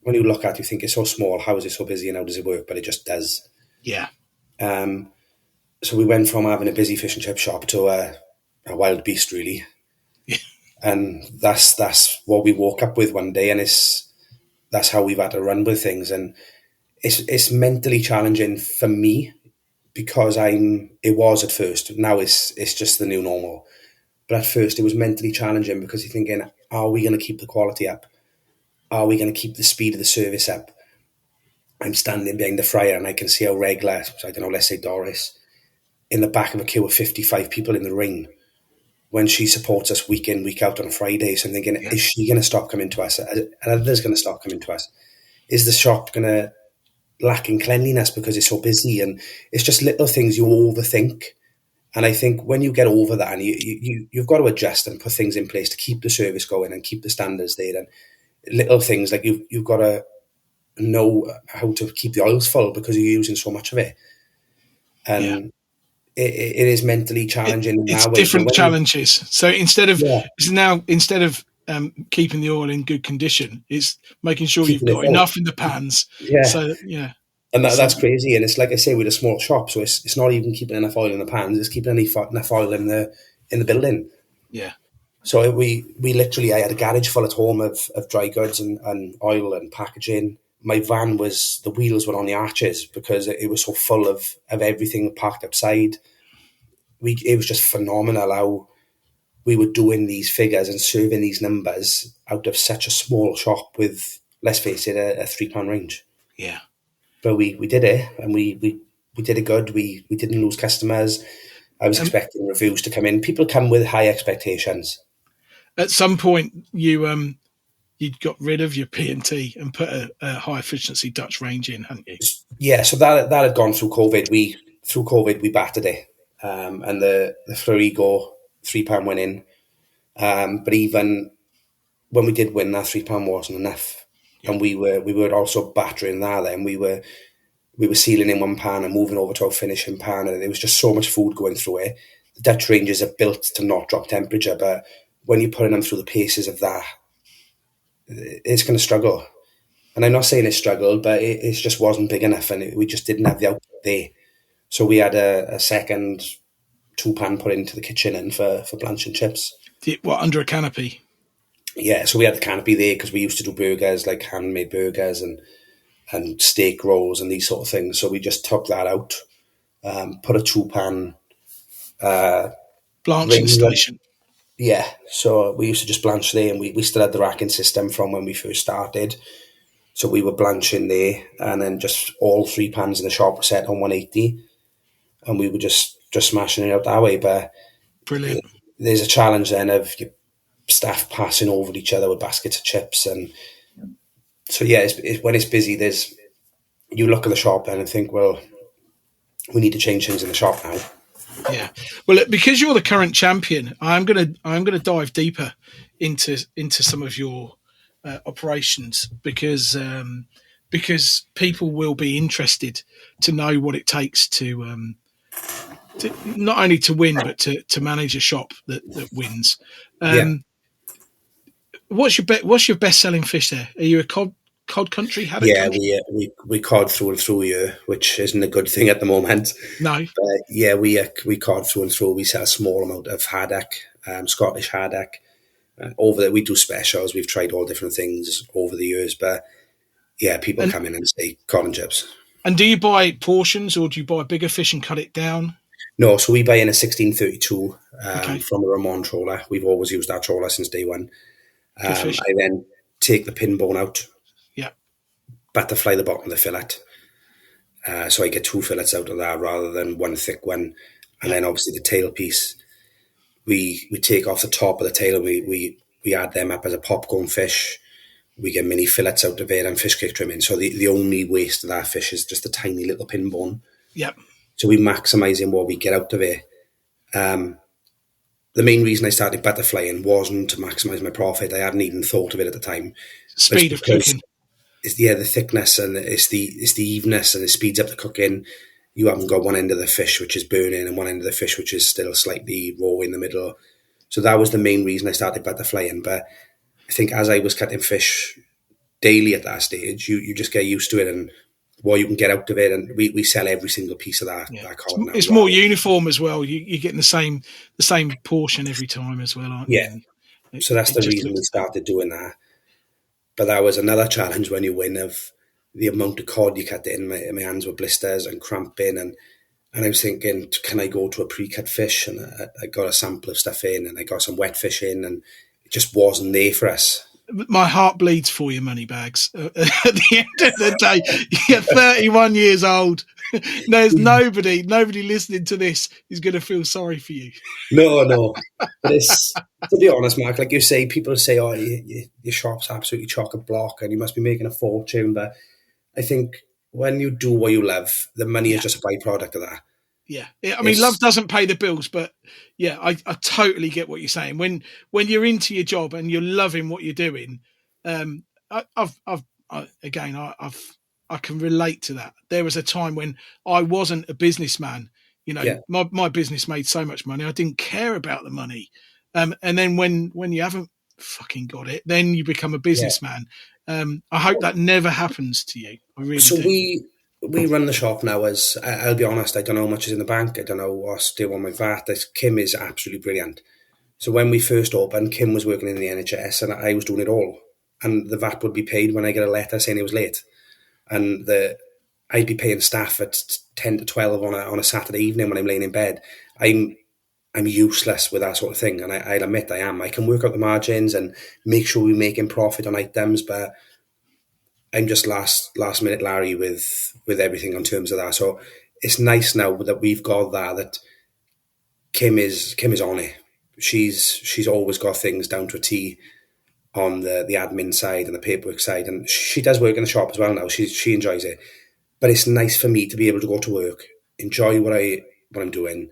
when you look at, you think it's so small. How is it so busy, and how does it work? But it just does. Yeah. So we went from having a busy fish and chip shop to a wild beast, really. Yeah. And that's what we woke up with one day, and that's how we've had to run with things. And it's mentally challenging for me because it was at first. Now it's just the new normal. But at first it was mentally challenging because you're thinking, are we going to keep the quality up? Are we going to keep the speed of the service up? I'm standing behind the fryer and I can see how regular, I don't know, let's say Doris, in the back of a queue of 55 people in the ring when she supports us week in, week out on a Friday. So I'm thinking, is she going to stop coming to us? Are others going to stop coming to us? Is the shop going to lack in cleanliness because it's so busy? And it's just little things you overthink. And I think when you get over that, and you've got to adjust and put things in place to keep the service going and keep the standards there. And little things like you've got to know how to keep the oils full because you're using so much of it. And it is mentally challenging. It's different challenges. So instead of keeping the oil in good condition, it's making sure you've got enough in the pans. Yeah. So yeah. And that's crazy. And it's like I say, with a small shop, so it's not even keeping enough oil in the pans, it's keeping enough oil in the building. Yeah. So I had a garage full at home of dry goods and oil and packaging. My van the wheels were on the arches because it was so full of everything parked outside. It was just phenomenal how we were doing these figures and serving these numbers out of such a small shop with, let's face it, a £3 range. Yeah. But we did it, and we did it good. We didn't lose customers. I was expecting reviews to come in. People come with high expectations. At some point, you'd got rid of your P&T and put a high efficiency Dutch range in, hadn't you? Yeah, so that had gone through COVID. Through COVID we battered it, and the Florigo £3 went in. But even when we did win, that £3 wasn't enough. And we were also battering that. Then we were sealing in one pan and moving over to our finishing pan, and there was just so much food going through it. The Dutch ranges are built to not drop temperature, but when you're putting them through the paces of that, it's going to struggle. And I'm not saying it struggled, but it just wasn't big enough, and we just didn't have the output there. So we had a second 2-pan put into the kitchen and for blanching chips. Under a canopy? Yeah, so we had the canopy there because we used to do burgers, like handmade burgers and steak rolls and these sort of things. So we just took that out, put a 2-pan blanching station. Yeah, so we used to just blanch there, and we still had the racking system from when we first started. So we were blanching there, and then just all 3 pans in the shop were set on 180, and we were just smashing it out that way. But brilliant. there's a challenge then of your staff passing over each other with baskets of chips, and so yeah, when it's busy, you look at the shop and think, well, we need to change things in the shop now. Yeah. Well, because you're the current champion, I'm gonna dive deeper into some of your operations because people will be interested to know what it takes to not only to win but to manage a shop that wins. Yeah. What's your best selling fish there? Are you a cod country, haddock Yeah, country? we cod through and through here, which isn't a good thing at the moment. No. But yeah, we cod through and through. We sell a small amount of haddock, Scottish haddock. Over there, we do specials. We've tried all different things over the years, but yeah, people come in and say cod and chips. And do you buy portions or do you buy bigger fish and cut it down? No, so we buy in a 1632 Okay. from the Ramon trawler. We've always used that trawler since day one. Good fish. I then take the pin bone out, Yeah. butterfly the bottom of the fillet. So I get two fillets out of that rather than one thick one. And then obviously the tail piece, we take off the top of the tail and we add them up as a popcorn fish. We get mini fillets out of it and fish cake trimming. So the only waste of that fish is just a tiny little pin bone. Yeah. So we maximising what we get out of it. The main reason I started butterflying wasn't to maximise my profit. I hadn't even thought of it at the time. Speed of cooking. It's the thickness and it's the evenness, and it speeds up the cooking. You haven't got one end of the fish which is burning and one end of the fish which is still slightly raw in the middle. So that was the main reason I started butterflying. But I think as I was cutting fish daily at that stage, you just get used to it and what you can get out of it. And we sell every single piece of that cod now. It's more uniform as well. You're getting the same portion every time as well, aren't you? Yeah. So that's the reason we started doing that. But that was another challenge when you win of the amount of cod you cut in. My hands were blisters and cramping, and I was thinking, can I go to a pre-cut fish? And I got a sample of stuff in, and I got some wet fish in, and it just wasn't there for us. My heart bleeds for you, Moneybags. At the end of the day, you're 31 years old. There's nobody listening to this is going to feel sorry for you. No. But it's, to be honest, Mark, like you say, people say, oh, your shop's absolutely chock-a-block and you must be making a fortune. But I think when you do what you love, the money is just a byproduct of that. Yeah. I mean, love doesn't pay the bills, but yeah, I totally get what you're saying. When you're into your job and you're loving what you're doing, I can relate to that. There was a time when I wasn't a businessman. You know, my business made so much money, I didn't care about the money. And then when you haven't fucking got it, then you become a businessman. I hope that never happens to you. I really do. We run the shop now as, I'll be honest, I don't know how much is in the bank. I don't know what's due on my VAT. Kim is absolutely brilliant. So when we first opened, Kim was working in the NHS and I was doing it all. And the VAT would be paid when I get a letter saying it was late. And I'd be paying staff at 10 to 12 on a Saturday evening when I'm laying in bed. I'm useless with that sort of thing. And I'll admit I am. I can work out the margins and make sure we're making profit on items, but I'm just last minute Larry with everything in terms of that. So it's nice now that we've got that Kim is on it. She's always got things down to a T on the admin side and the paperwork side, and she does work in the shop as well now. She enjoys it, but it's nice for me to be able to go to work, enjoy what I'm doing,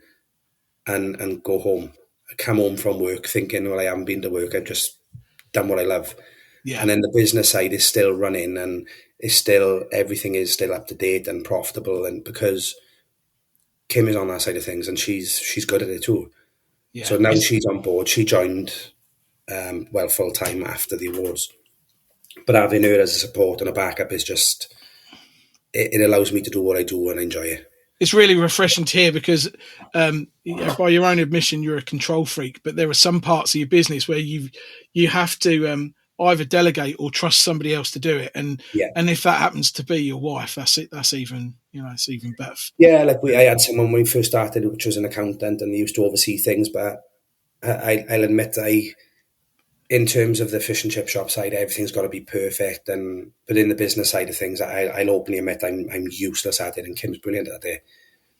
and go home. I come home from work thinking, well, I haven't been to work. I've just done what I love. Yeah. And then the business side is still running and everything is still up to date and profitable. And because Kim is on that side of things and she's good at it too. Yeah. So now she's on board. She joined, full time after the awards. But having her as a support and a backup is just, it allows me to do what I do and enjoy it. It's really refreshing to hear because, by your own admission, you're a control freak. But there are some parts of your business where you have to either delegate or trust somebody else to do it. And if that happens to be your wife, that's it. That's even it's even better. Yeah, like I had someone when we first started, which was an accountant, and they used to oversee things. But I'll admit, in terms of the fish and chip shop side, everything's got to be perfect. But in the business side of things, I'll openly admit I'm useless at it, and Kim's brilliant at it.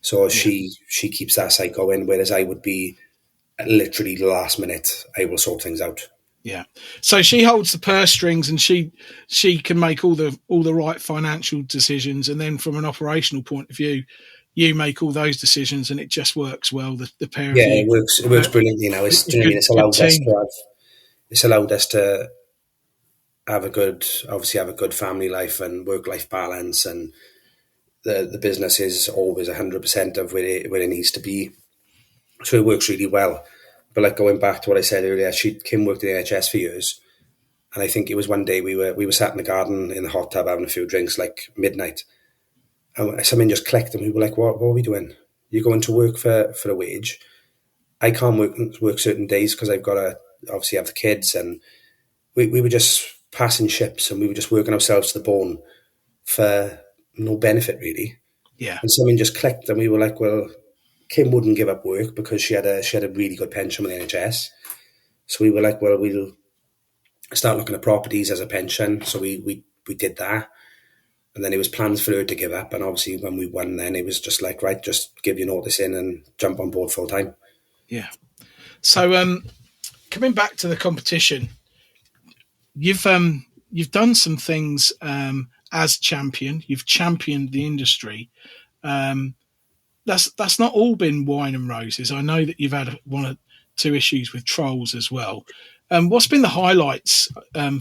So she keeps that side going, whereas I would be literally the last minute, I will sort things out. Yeah. So she holds the purse strings, and she can make all the right financial decisions, and then from an operational point of view, you make all those decisions, and it just works well. The pair of Yeah, you. it works brilliantly now. It's, do you know what I mean? Good team. It's allowed us to have obviously have a good family life and work life balance, and the business is always 100% of where it needs to be. So it works really well. But like going back to what I said earlier, Kim worked in the NHS for years, and I think it was one day we were sat in the garden in the hot tub having a few drinks, like midnight, and something just clicked, and we were like, "What are we doing? You're going to work for a wage. I can't work certain days because I've got to obviously have the kids." And we were just passing ships, and we were just working ourselves to the bone for no benefit really. Yeah. And something just clicked, and we were like, "Well, Kim wouldn't give up work because she had a really good pension with the NHS." So we were like, "Well, we'll start looking at properties as a pension." So we did that. And then it was plans for her to give up. And obviously when we won then, it was just like, right, just give your notice in and jump on board full time. Yeah. So coming back to the competition, you've done some things as champion. You've championed the industry. That's not all been wine and roses. I know that you've had one or two issues with trolls as well. What's been the highlights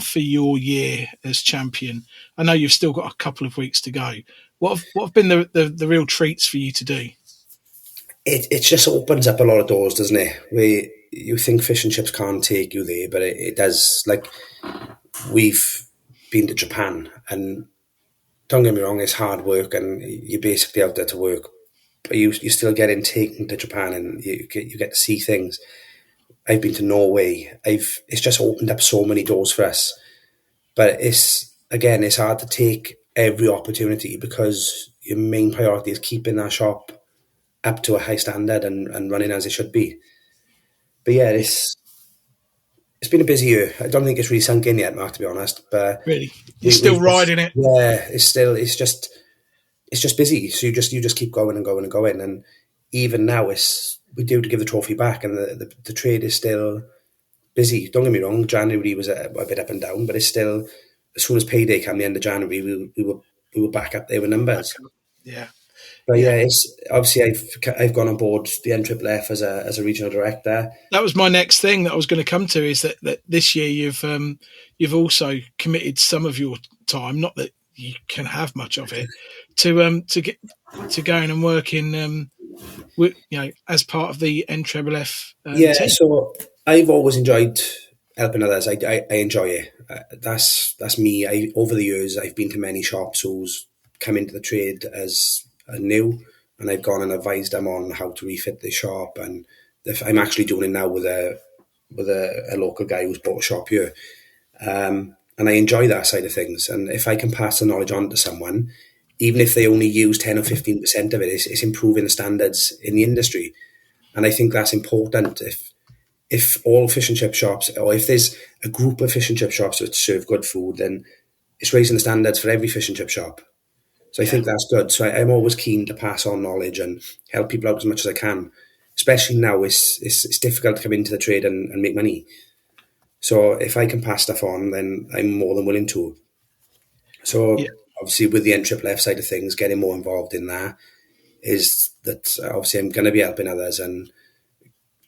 for your year as champion? I know you've still got a couple of weeks to go. What have been the real treats for you to do? It just opens up a lot of doors, doesn't it? Where you think fish and chips can't take you there, but it does. Like, we've been to Japan, and don't get me wrong, it's hard work, and you're basically out there to work, but you still get taken to Japan, and you get to see things. I've been to Norway. It's just opened up so many doors for us. But it's hard to take every opportunity because your main priority is keeping that shop up to a high standard and running as it should be. But yeah, it's been a busy year. I don't think it's really sunk in yet, Mark, to be honest. But really, you're still riding it. Yeah, it's just busy. So you just keep going and going and going. And even now, we do to give the trophy back, and the trade is still busy. Don't get me wrong, January was a bit up and down, but it's still, as soon as payday came the end of January, we were back up there with numbers. Yeah. But yeah, it's obviously I've gone on board the NFFF as a regional director. That was my next thing that I was going to come to, is that this year you've also committed some of your time, not that you can have much of it, to going and working as part of the NFFF team. So I've always enjoyed helping others. I enjoy it. That's me. Over the years, I've been to many shops who's come into the trade as new, and I've gone and advised them on how to refit the shop. And I'm actually doing it now with a local guy who's bought a shop here. And I enjoy that side of things. And if I can pass the knowledge on to someone, even if they only use 10 or 15% of it, it's improving the standards in the industry. And I think that's important. If all fish and chip shops, or if there's a group of fish and chip shops that serve good food, then it's raising the standards for every fish and chip shop. So I think that's good. So I'm always keen to pass on knowledge and help people out as much as I can. Especially now, it's difficult to come into the trade and make money. So if I can pass stuff on, then I'm more than willing to. So obviously with the NFFF side of things, getting more involved in that is that obviously I'm going to be helping others and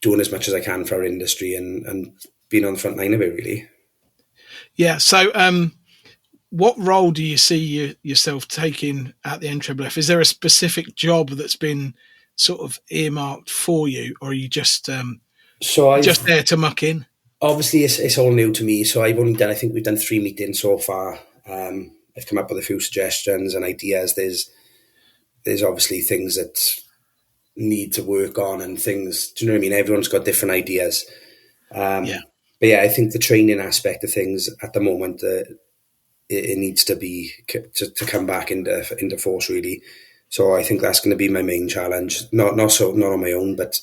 doing as much as I can for our industry and being on the front line of it, really. Yeah. So what role do you see yourself taking at the NFFF? Is there a specific job that's been sort of earmarked for you, or are you just just there to muck in? Obviously, it's all new to me, so I think we've done 3 meetings so far. I've come up with a few suggestions and ideas. There's obviously things that need to work on and things. Do you know what I mean? Everyone's got different ideas. But yeah, I think the training aspect of things at the moment, it needs to be to come back into force, really. So I think that's going to be my main challenge. Not on my own, but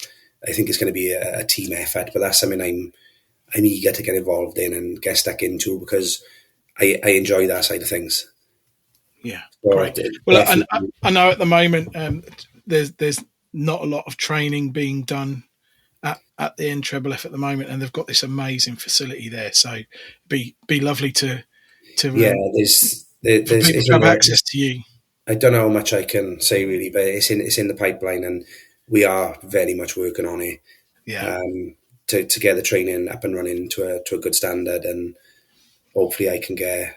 I think it's going to be a team effort. But that's something I'm eager to get involved in and get stuck into because I enjoy that side of things. Yeah, so great. Well, I know at the moment there's not a lot of training being done at the NFFF at the moment, and they've got this amazing facility there. So be lovely to Yeah, for there's people to have access to you. I don't know how much I can say really, but it's in the pipeline, and we are very much working on it. Yeah. To get the training up and running to a good standard, and hopefully I can get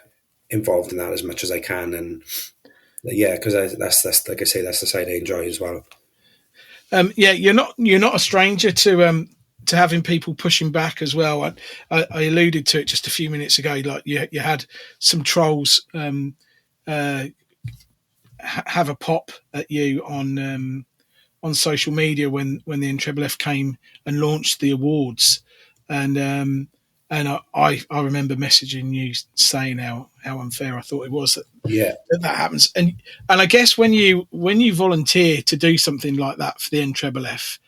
involved in that as much as I can. And yeah, because that's like I say, that's the side I enjoy as well. Yeah, you're not a stranger to having people pushing back as well. I alluded to it just a few minutes ago. Like you had some trolls have a pop at you on social media when the NFFF came and launched the awards, and I remember messaging you saying how unfair I thought it was that happens, and I guess when you volunteer to do something like that for the NFFF,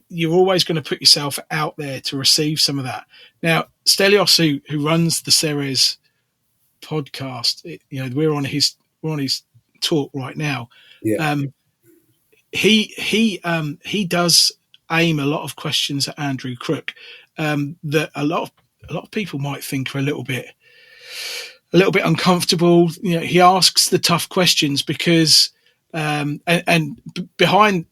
you're always going to put yourself out there to receive some of that. Now, Stelios, who runs the Ceres podcast, we're on his talk right now. Yeah. He does aim a lot of questions at Andrew Crook that a lot of people might think are a little bit uncomfortable. He asks the tough questions because and behind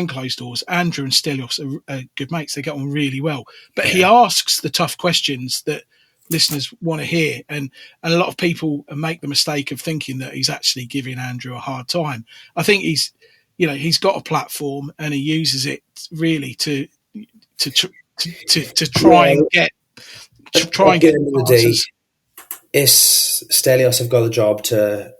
closed doors, Andrew and Stelios are good mates. They get on really well, but he asks the tough questions that listeners want to hear, and a lot of people make the mistake of thinking that he's actually giving Andrew a hard time. I think he's got a platform and he uses it really to try and get the day. It's Stelios have got the job to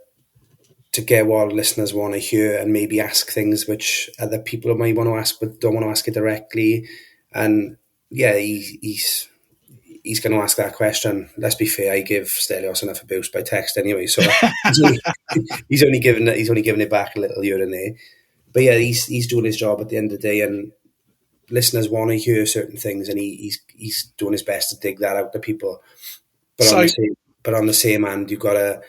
get what listeners want to hear and maybe ask things which other people might want to ask but don't want to ask it directly. And yeah, he's going to ask that question. Let's be fair, I give Stelios enough abuse by text anyway, so he's only giving it back a little here and there. But yeah, he's doing his job at the end of the day, and listeners want to hear certain things, and he's doing his best to dig that out to people. But on the same hand, you've got to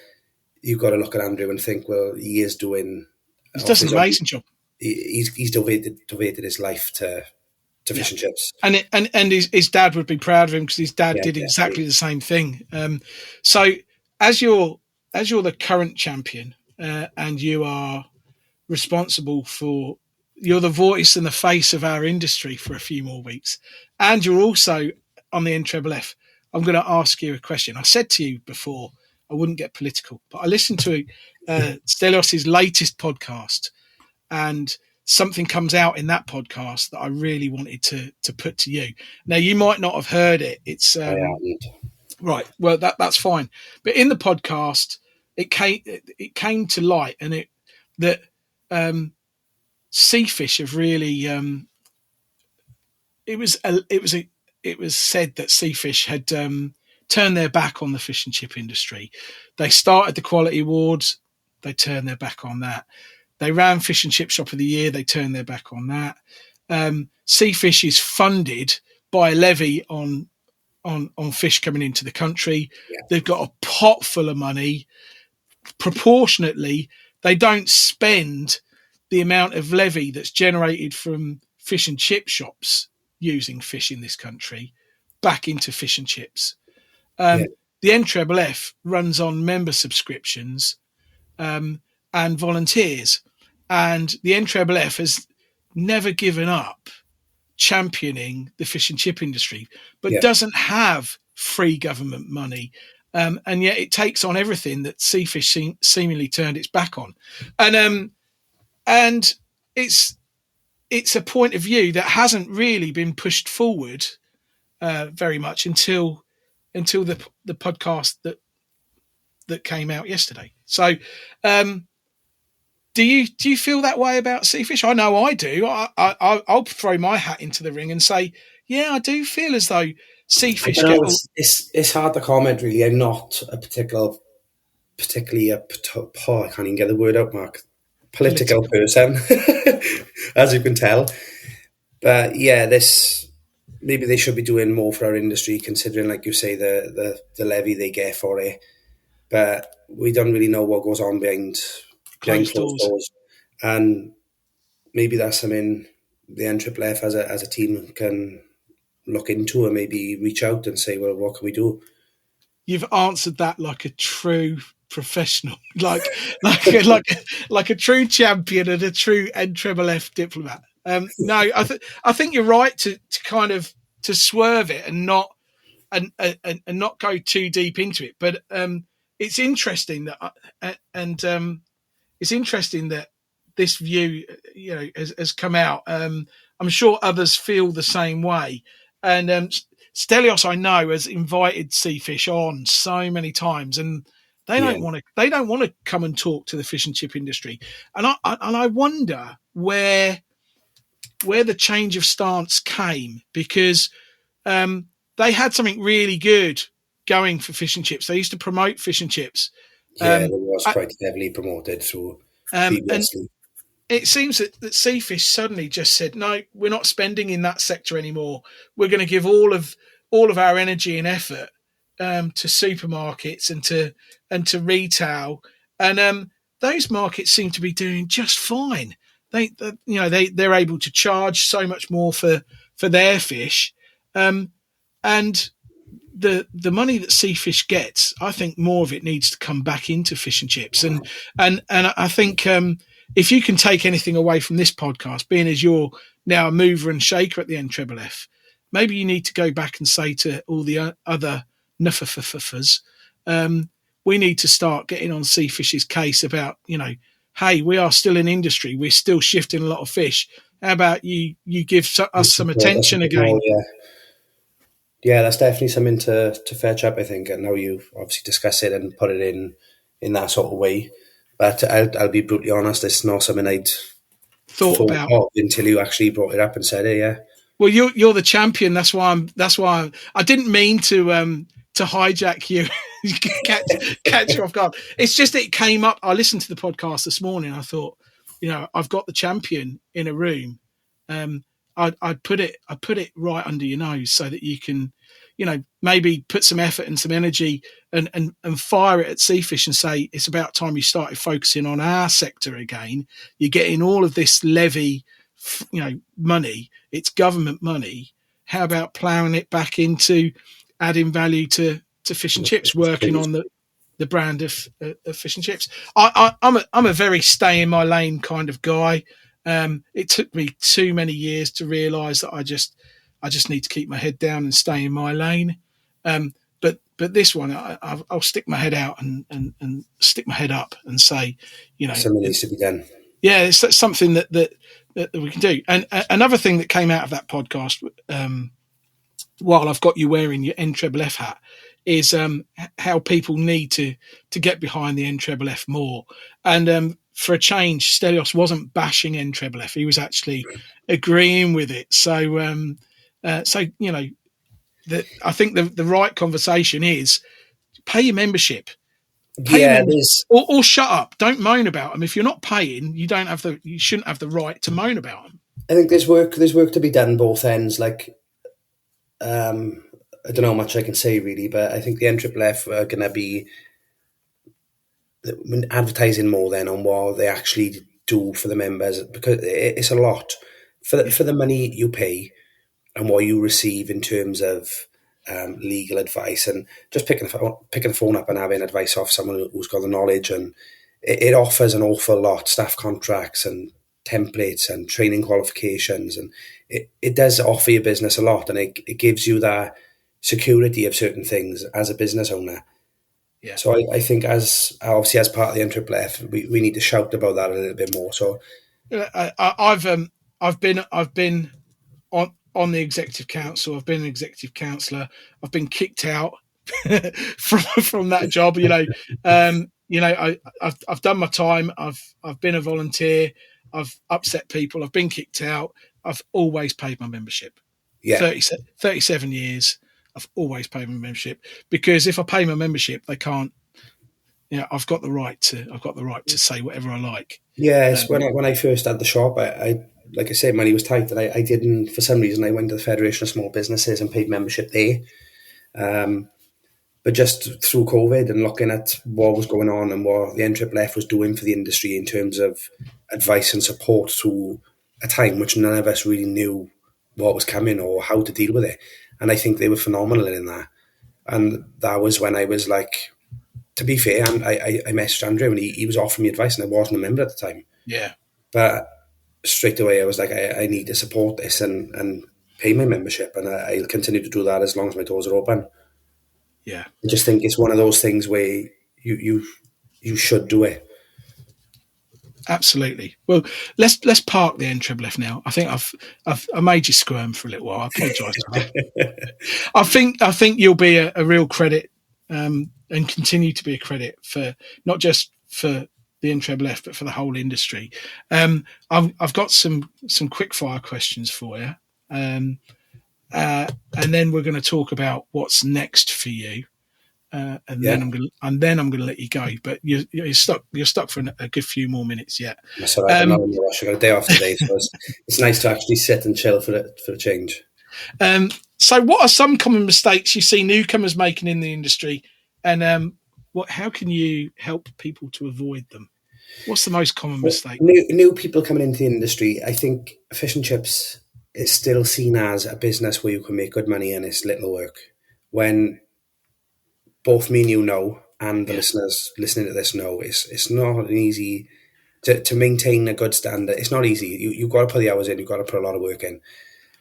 look at Andrew and think, well, he is doing. He does an amazing job. He's devoted his life to fish and chips, and his dad would be proud of him because his dad did exactly the same thing. So as you're the current champion and you are responsible for, you're the voice and the face of our industry for a few more weeks, and you're also on the NFFF, I'm going to ask you a question. I said to you before I wouldn't get political, but I listened to Stelios' latest podcast, and something comes out in that podcast that I really wanted to put to you. Now, you might not have heard it. It's right. Well, that's fine. But in the podcast, it came to light, and that Seafish have really. It was said that Seafish had turned their back on the fish and chip industry. They started the Quality Awards. They turned their back on that. They ran Fish and Chip Shop of the Year. They turned their back on that. Seafish is funded by a levy on fish coming into the country. Yeah. They've got a pot full of money. Proportionately, they don't spend the amount of levy that's generated from fish and chip shops using fish in this country back into fish and chips. The NFFF runs on member subscriptions and volunteers, and the NFFF has never given up championing the fish and chip industry, but doesn't have free government money, and yet it takes on everything that Seafish seemingly turned its back on, and it's a point of view that hasn't really been pushed forward very much until the podcast that came out yesterday. So, do you feel that way about Seafish? I know I do. I'll throw my hat into the ring and say, yeah, I do feel as though Seafish. It's hard to comment really. I'm not a particularly I can't even get the word out, Mark. Political person, as you can tell. But yeah, maybe they should be doing more for our industry, considering, like you say, the levy they get for it. But we don't really know what goes on behind closed doors. And maybe that's something the NFFF as a team can look into and maybe reach out and say, well, what can we do? You've answered that like a true professional, like a true champion and a true NFFF diplomat. No, I think you're right to kind of to swerve it and not and not go too deep into it. But it's interesting that it's interesting that this view, has come out. I'm sure others feel the same way. And Stelios, I know, has invited Seafish on so many times, and they don't want to. They don't want to come and talk to the fish and chip industry. And I wonder where the change of stance came, because they had something really good going for fish and chips. They used to promote fish and chips. It was quite heavily promoted through previously. And it seems that Seafish suddenly just said, no, we're not spending in that sector anymore. We're going to give all of our energy and effort to supermarkets and to retail. And those markets seem to be doing just fine. They're able to charge so much more for their fish. And the money that Seafish gets, I think more of it needs to come back into fish and chips. And I think if you can take anything away from this podcast, being as you're now a mover and shaker at the NFFF, maybe you need to go back and say to all the other NFFFers, we need to start getting on Seafish's case about, hey, we are still in industry. We're still shifting a lot of fish. How about you give us some attention again? Yeah, that's definitely something to fetch up, I think. And now you obviously discuss it and put it in that sort of way. But I'll be brutally honest, it's not something I'd thought about until you actually brought it up and said it. Yeah. Well, you're the champion. That's why I didn't mean to hijack you, catch you off guard. It's just it came up. I listened to the podcast this morning. I thought, I've got the champion in a room. I'd put it right under your nose so that you can, maybe put some effort and some energy and fire it at Seafish and say, it's about time you started focusing on our sector again. You're getting all of this levy, money. It's government money. How about ploughing it back into adding value to fish and chips, working on the brand of fish and chips? I'm a very stay in my lane kind of guy. It took me too many years to realise that I just need to keep my head down and stay in my lane. But this one, I'll stick my head out and stick my head up and say, something needs to be done. Yeah, it's something that we can do. And another thing that came out of that podcast, while I've got you wearing your NFFF hat, is how people need to get behind the NFFF more. And for a change, Stelios wasn't bashing NFFF; he was actually agreeing with it. So, I think the right conversation is pay your membership. Or shut up. Don't moan about them. If you're not paying, you shouldn't have the right to moan about them. I think there's work to be done both ends. Like, I don't know how much I can say really, but I think the NFFF are going to be advertising more then on what they actually do for the members, because it's a lot for the money you pay and what you receive in terms of legal advice, and just picking the phone up and having advice off someone who's got the knowledge, and it offers an awful lot: staff contracts and templates and training qualifications, and it does offer your business a lot, and it gives you that security of certain things as a business owner. Yeah. So I think as part of the NFFF, we need to shout about that a little bit more. So I've been on the executive council. I've been an executive councillor. I've been kicked out from that job. I've done my time. I've been a volunteer. I've upset people. I've been kicked out. I've always paid my membership. Yeah. 37 years. I've always paid my membership, because if I pay my membership, they can't. I've got the right to say whatever I like. Yes, when I first had the shop, I like I said, money was tight, and I didn't, for some reason, I went to the Federation of Small Businesses and paid membership there. But just through COVID and looking at what was going on and what the NFFF was doing for the industry in terms of advice and support through a time which none of us really knew what was coming or how to deal with it. And I think they were phenomenal in that. And that was when I was like, to be fair, and I messaged Andrew and he was offering me advice, and I wasn't a member at the time. Yeah. But straight away I was like, I need to support this and pay my membership, and I'll continue to do that as long as my doors are open. Yeah. I just think it's one of those things where you should do it. Absolutely. Well, let's park the N-F now. I think I made you squirm for a little while. I apologise for that. I think you'll be a real credit, and continue to be a credit for not just for the N-F, but for the whole industry. I've got some quick fire questions for you, and then we're going to talk about what's next for you. Then I'm going to let you go. But you're stuck for a good few more minutes yet. That's all right. I'm not in a rush. I got a day off today, so it's nice to actually sit and chill for a change. So, what are some common mistakes you see newcomers making in the industry, and how can you help people to avoid them? What's the most common mistake? New people coming into the industry, I think fish and chips is still seen as a business where you can make good money and it's little work. When both me and you know, and the listeners listening to this know, it's not an easy to maintain a good standard. It's not easy. You've got to put the hours in. You've got to put a lot of work in.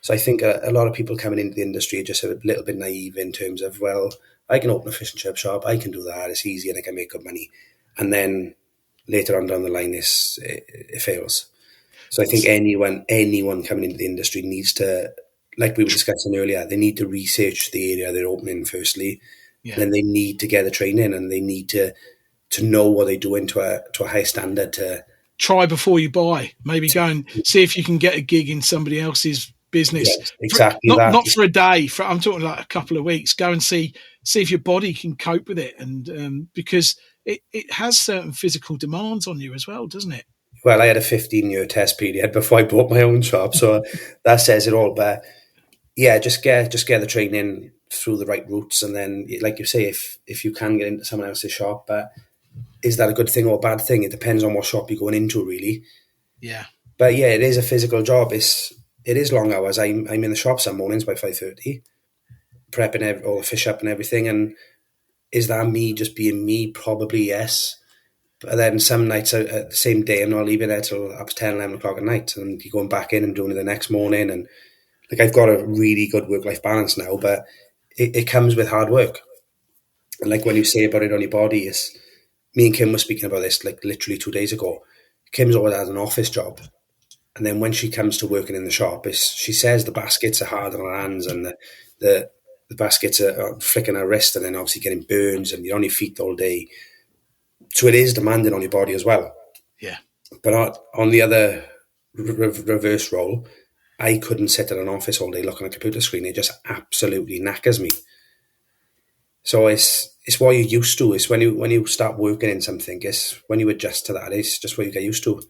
So I think a lot of people coming into the industry are just a little bit naive in terms of, well, I can open a fish and chip shop. I can do that. It's easy and I can make good money. And then later on down the line, it fails. So I think anyone coming into the industry needs to, like we were discussing earlier, they need to research the area they're opening firstly. Yeah. Then they need to get the training and they need to know what they're doing to a high standard. To try before you buy. Maybe go and see if you can get a gig in somebody else's business. Yes, exactly. Not for a day. I'm talking like a couple of weeks. Go and see if your body can cope with it, and because it has certain physical demands on you as well, doesn't it? Well, I had a 15-year test period before I bought my own shop, so that says it all. But yeah, just get the training through the right routes, and then, like you say, if you can get into someone else's shop, but is that a good thing or a bad thing? It depends on what shop you're going into, really. Yeah. But yeah, it is a physical job. It is long hours. I'm in the shop some mornings by 5:30, prepping all the fish up and everything. And is that me just being me? Probably yes. But then some nights at the same day, I'm not leaving there till up to 10, 11 o'clock at night, and you're going back in and doing it the next morning. And like, I've got a really good work-life balance now, but it comes with hard work. And like when you say about it on your body, is me and Kim were speaking about this like literally 2 days ago. Kim's always had an office job, and then when she comes to working in the shop, she says the baskets are hard on her hands, and the baskets are flicking her wrist, and then obviously getting burns, and you're on your feet all day. So it is demanding on your body as well. Yeah. But on the other reverse role, I couldn't sit in an office all day looking at a computer screen. It just absolutely knackers me. So it's what you're used to. It's when you start working in something, it's when you adjust to that. It's just what you get used to.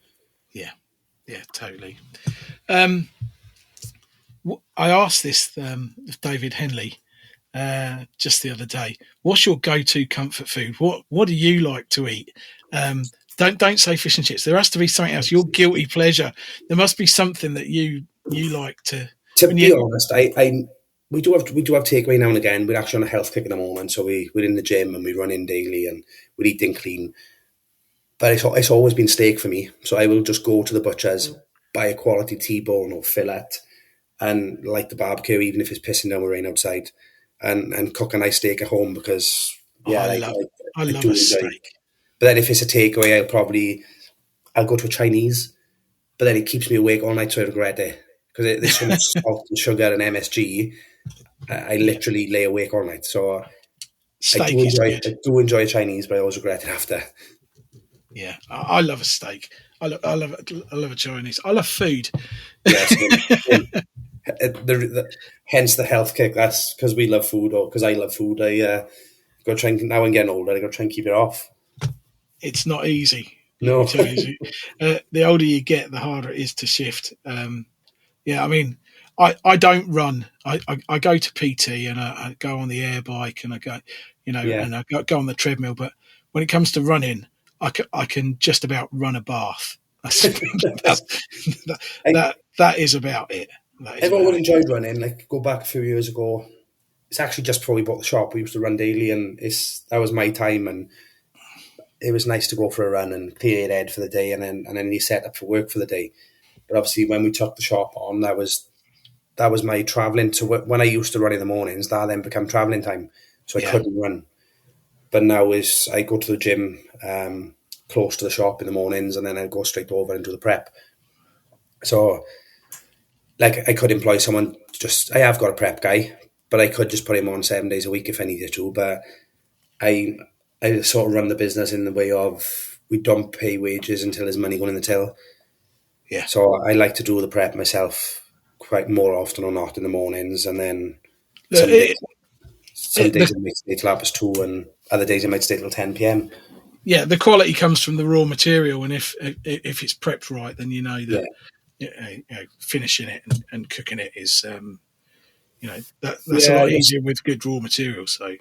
Yeah, totally. I asked this of David Henley just the other day. What's your go-to comfort food? What do you like to eat? Don't say fish and chips. There has to be something else. Your guilty pleasure. There must be something that you like to. To be honest, we do have takeaway now and again. We're actually on a health kick at the moment, so we're in the gym and we run in daily and we're eating clean. But it's always been steak for me. So I will just go to the butcher's, buy a quality T-bone or fillet, and light the barbecue, even if it's pissing down with rain outside, and cook a nice steak at home because I love a steak. But then if it's a takeaway, I'll go to a Chinese, but then it keeps me awake all night, so I regret it because there's so much salt and sugar and MSG. I literally lay awake all night. So I do enjoy Chinese, but I always regret it after. Yeah, I love a steak. I love a Chinese. I love food. Yes, hence the health kick. That's because we love food, or because I love food. I got to try and, now I'm getting older, I got to try and keep it off. It's not easy. No. The older you get, the harder it is to shift. I mean, I don't run. I go to PT and I go on the air bike and I go, and I go on the treadmill. But when it comes to running, I can just about run a bath. that is about it. I've always enjoyed running. Like, go back a few years ago, it's actually just before we bought the shop. We used to run daily, and that was my time, and it was nice to go for a run and clear your head for the day, and then you set up for work for the day. But obviously, when we took the shop on, that was my travelling. So when I used to run in the mornings, that then became travelling time, so I couldn't run. But now I go to the gym close to the shop in the mornings, and then I go straight over and do the prep. So, like, I could employ someone. I have got a prep guy, but I could just put him on 7 days a week if I needed to. But I sort of run the business in the way of, we don't pay wages until there's money going in the till. Yeah. So I like to do the prep myself quite more often or not in the mornings, and then some days I might stay till 2:30, and other days I might stay till 10 p.m. Yeah, the quality comes from the raw material, and if it's prepped right, then you know that finishing it and cooking it is that's a lot easier with good raw material. So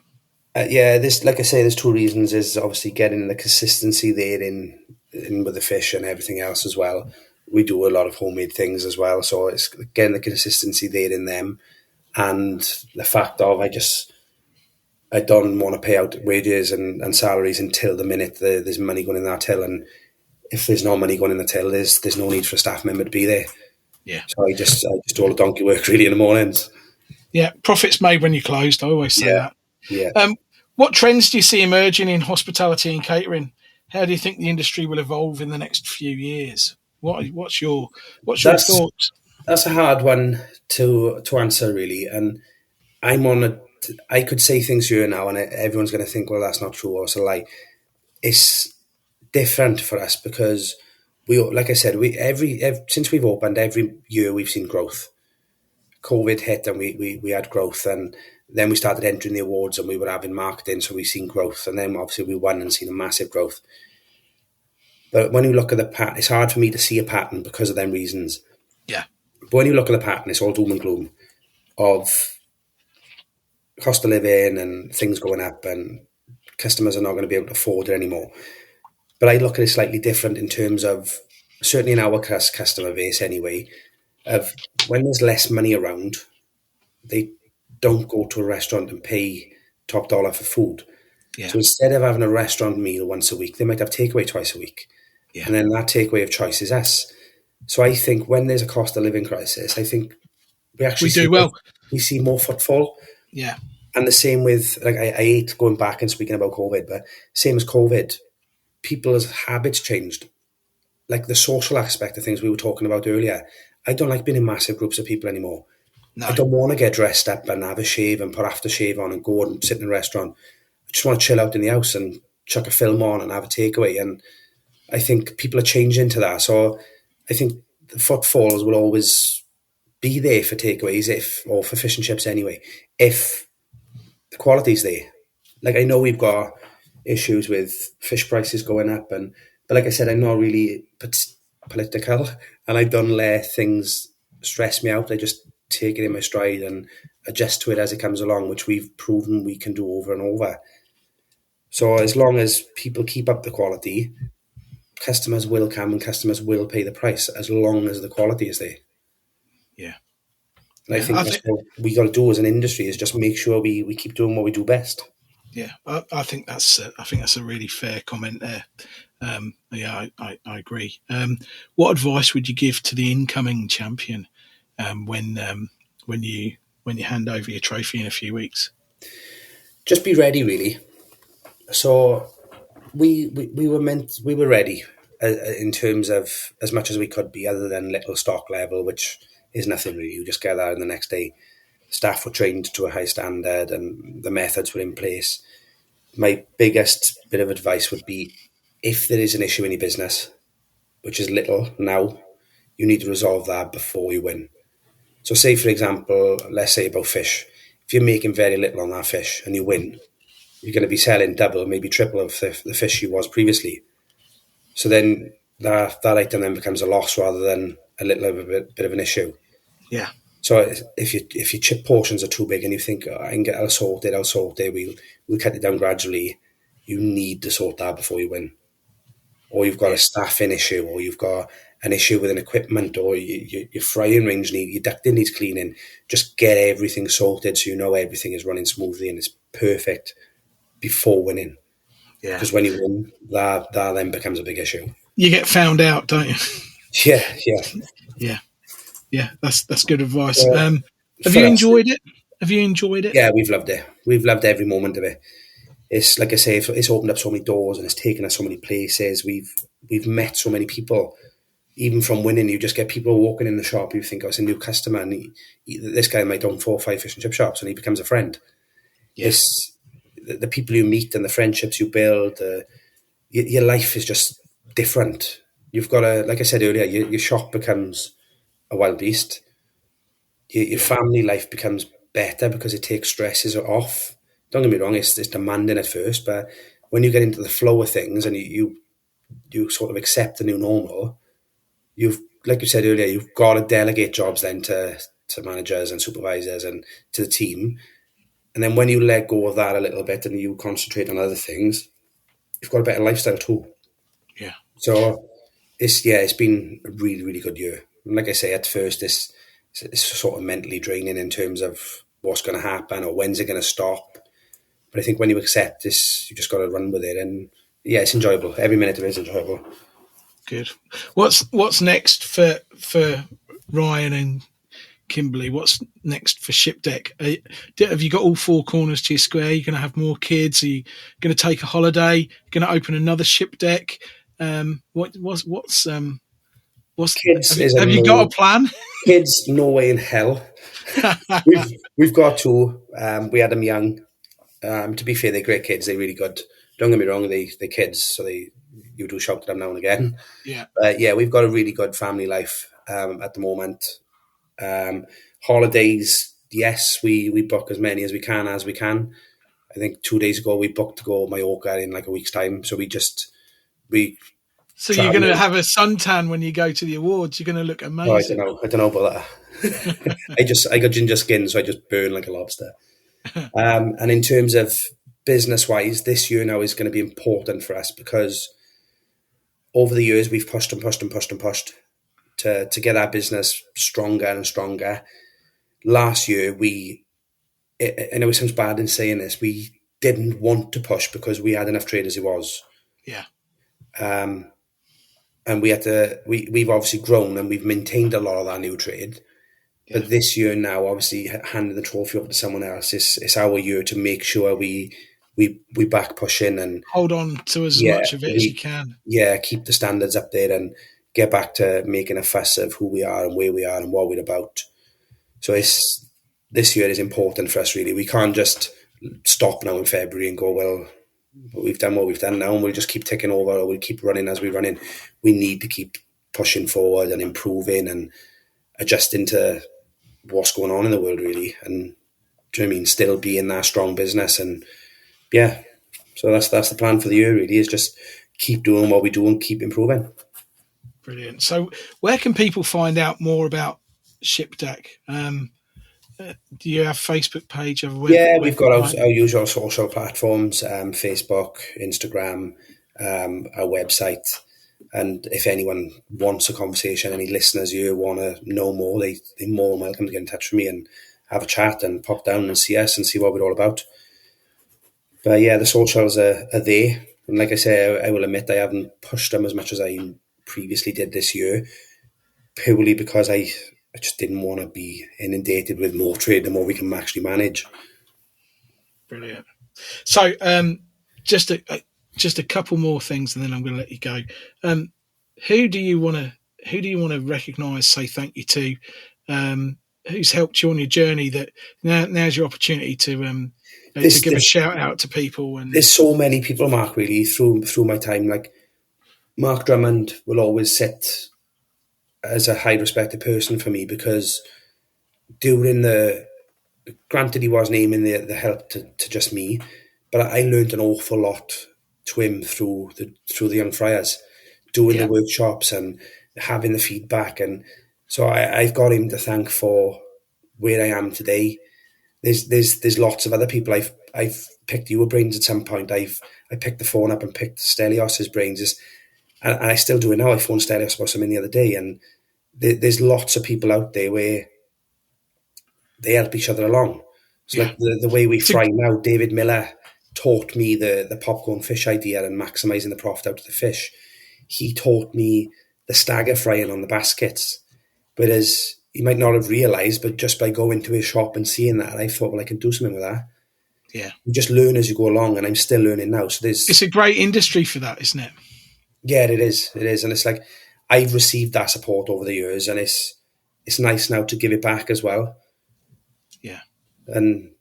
this, like I say, there's two reasons. Is obviously getting the consistency there in with the fish and everything else as well. We do a lot of homemade things as well, so it's getting the consistency there in them, and the fact of I don't want to pay out wages and salaries until the minute there's money going in that till, and if there's no money going in the till, there's no need for a staff member to be there. Yeah. So I just do all the donkey work really in the mornings. Yeah, profits made when you're closed. I always say that. Yeah. What trends do you see emerging in hospitality and catering? How do you think the industry will evolve in the next few years? What's your thoughts? That's a hard one to answer, really. And I could say things here now, and everyone's going to think, well, that's not true, or it's a lie. It's different for us because like I said, since we've opened, every year we've seen growth. COVID hit and we had growth, and then we started entering the awards and we were having marketing, so we've seen growth, and then obviously we won and seen a massive growth. But when you look at the pattern, it's hard for me to see a pattern because of them reasons. Yeah. But when you look at the pattern, it's all doom and gloom of cost of living and things going up, and customers are not going to be able to afford it anymore. But I look at it slightly different in terms of, certainly in our customer base anyway, of when there's less money around, they don't go to a restaurant and pay top dollar for food. Yeah. So instead of having a restaurant meal once a week, they might have takeaway twice a week. Yeah. And then that takeaway of choice is us. So I think when there's a cost of living crisis, I think we see more footfall. Yeah. And the same with, like, I hate going back and speaking about COVID, but same as COVID, people's habits changed. Like the social aspect of things we were talking about earlier, I don't like being in massive groups of people anymore. No. I don't want to get dressed up and have a shave and put aftershave on and go and sit in a restaurant. I just want to chill out in the house and chuck a film on and have a takeaway. And I think people are changing to that. So I think the footfalls will always be there for takeaways, or for fish and chips anyway, if the quality's there. Like, I know we've got issues with fish prices going up, but like I said, I'm not really political, and I don't let things stress me out. I just take it in my stride and adjust to it as it comes along, which we've proven we can do over and over. So as long as people keep up the quality, customers will come and customers will pay the price, as long as the quality is there. Yeah. And I think that's what we got to do as an industry, is just make sure we keep doing what we do best. Yeah, I think that's a really fair comment there. I agree. What advice would you give to the incoming champion when you hand over your trophy in a few weeks? Just be ready, really. So we were ready in terms of as much as we could be, other than little stock level, which is nothing really. You just get that, and the next day staff were trained to a high standard and the methods were in place. My biggest bit of advice would be, if there is an issue in your business, which is little now, you need to resolve that before you win. So say, for example, let's say about fish. If you're making very little on that fish and you win, you're going to be selling double, maybe triple of the fish you was previously. So then that item then becomes a loss rather than a little bit of an issue. Yeah. So if your chip portions are too big and you think, I'll sort it, we'll cut it down gradually, you need to sort that before you win. Or you've got a staffing issue, or you've got an issue with an equipment, or your frying range your ducting needs cleaning, just get everything sorted so you know everything is running smoothly and it's perfect before winning. Yeah. Because when you win, that then becomes a big issue. You get found out, don't you? Yeah. Yeah. That's good advice. Uh, Have for you us, enjoyed it? Have you enjoyed it? yeah, we've loved it. We've loved every moment of it. It's like I say, it's opened up so many doors and it's taken us so many places. We've met so many people. Even from winning, you just get people walking in the shop. You think, oh, it's a new customer, and this guy might own 4 or 5 fish and chip shops, and he becomes a friend. Yeah. It's the people you meet and the friendships you build. Your life is just different. You've got to, like I said earlier, your shop becomes a wild beast. Your family life becomes better because it takes stresses off. Don't get me wrong; it's demanding at first, but when you get into the flow of things and you sort of accept the new normal, you've, like you said earlier, you've got to delegate jobs then to managers and supervisors and to the team. And then when you let go of that a little bit and you concentrate on other things, you've got a better lifestyle too. Yeah. So it's been a really, really good year. And like I say, at first it's sort of mentally draining in terms of what's going to happen or when's it going to stop. But I think when you accept this, you just got to run with it. And yeah, it's enjoyable. Every minute of it is enjoyable. Good. What's next for Ryan and Kimberly? What's next for Ship Deck? Have you got all 4 corners to your square? Are you going to have more kids? Are you going to take a holiday? Going to open another Ship Deck? What's Kids have you got a plan? Kids, no way in hell. we've got 2. We had them young. To be fair, they're great kids. They're really good. Don't get me wrong, they're kids, so you do shout at them now and again. Yeah. Yeah, we've got a really good family life at the moment. Holidays, yes, we book as many as we can. I think 2 days ago we booked to go to Mallorca in like a week's time. So we So you're going to have a suntan when you go to the awards. You're going to look amazing. I don't know about that. I got ginger skin, so I just burn like a lobster. And in terms of business-wise, this year now is going to be important for us because over the years we've pushed to get our business stronger and stronger. Last year, I know it sounds bad in saying this, we didn't want to push because we had enough trade as it was. Yeah. And we've obviously grown and we've maintained a lot of that new trade. Yeah. But this year now, obviously, handing the trophy over to someone else, it's our year to make sure we back pushing and hold on to as much of it as you can. Yeah, keep the standards up there and get back to making a fuss of who we are and where we are and what we're about. So this year is important for us, really. We can't just stop now in February and go, well, we've done what we've done now and we'll just keep ticking over or we'll keep running as we're running. We need to keep pushing forward and improving and adjusting to what's going on in the world, really. And do you know what I mean? Still being that strong business. And yeah, so that's the plan for the year, really, is just keep doing what we do and keep improving. Brilliant. So where can people find out more about Ship Deck? Do you have a Facebook page? We've got our usual social platforms, Facebook, Instagram, our website. And if anyone wants a conversation, any listeners you want to know more, they're more than welcome to get in touch with me and have a chat and pop down and see us and see what we're all about. But yeah, the socials are there. And like I say, I will admit I haven't pushed them as much as I previously did this year, purely because I just didn't want to be inundated with more trade the more we can actually manage. Brilliant. So just a couple more things and then I'm going to let you go. Who do you want to recognise, say thank you to, who's helped you on your journey, that now's your opportunity to give a shout out to people? And there's so many people, Mark, really, through my time. Like Mark Drummond will always sit as a high respected person for me because granted he wasn't aiming the help to just me, but I learned an awful lot to him through the young friars, doing the workshops and having the feedback. And so I've got him to thank for where I am today. There's lots of other people. I've picked your brains at some point. I picked the phone up and picked Stelios's brains. and I still do it now. I phoned Stelios about something the other day, and there's lots of people out there where they help each other along. It's like the way we fry now. David Miller taught me the popcorn fish idea and maximising the profit out of the fish. He taught me the stagger frying on the baskets. Whereas he might not have realised, but just by going to his shop and seeing that, I thought, well, I can do something with that. Yeah. You just learn as you go along, and I'm still learning now. So it's a great industry for that, isn't it? Yeah, it is. It is. And it's like, I've received that support over the years, and it's nice now to give it back as well. Yeah. And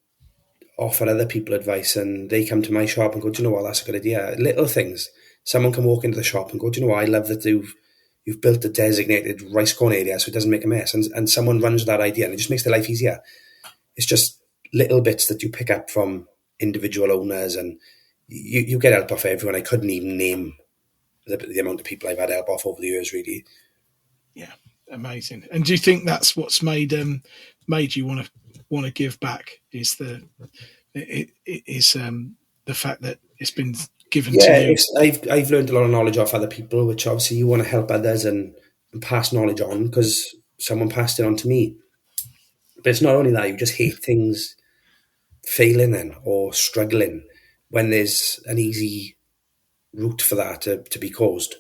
offer other people advice, and they come to my shop and go, do you know what, that's a good idea. Little things. Someone can walk into the shop and go, do you know what, I love that you've built a designated rice corn area so it doesn't make a mess. And someone runs with that idea, and it just makes their life easier. It's just little bits that you pick up from individual owners, and you get help off everyone. I couldn't even name the amount of people I've had help off over the years, really. Yeah, amazing. And do you think that's what's made you want to give back? Is the fact that it's been given to you? I've learned a lot of knowledge off other people, which obviously you want to help others and pass knowledge on because someone passed it on to me. But it's not only that, you just hate things failing then or struggling when there's an easy route for that to be caused.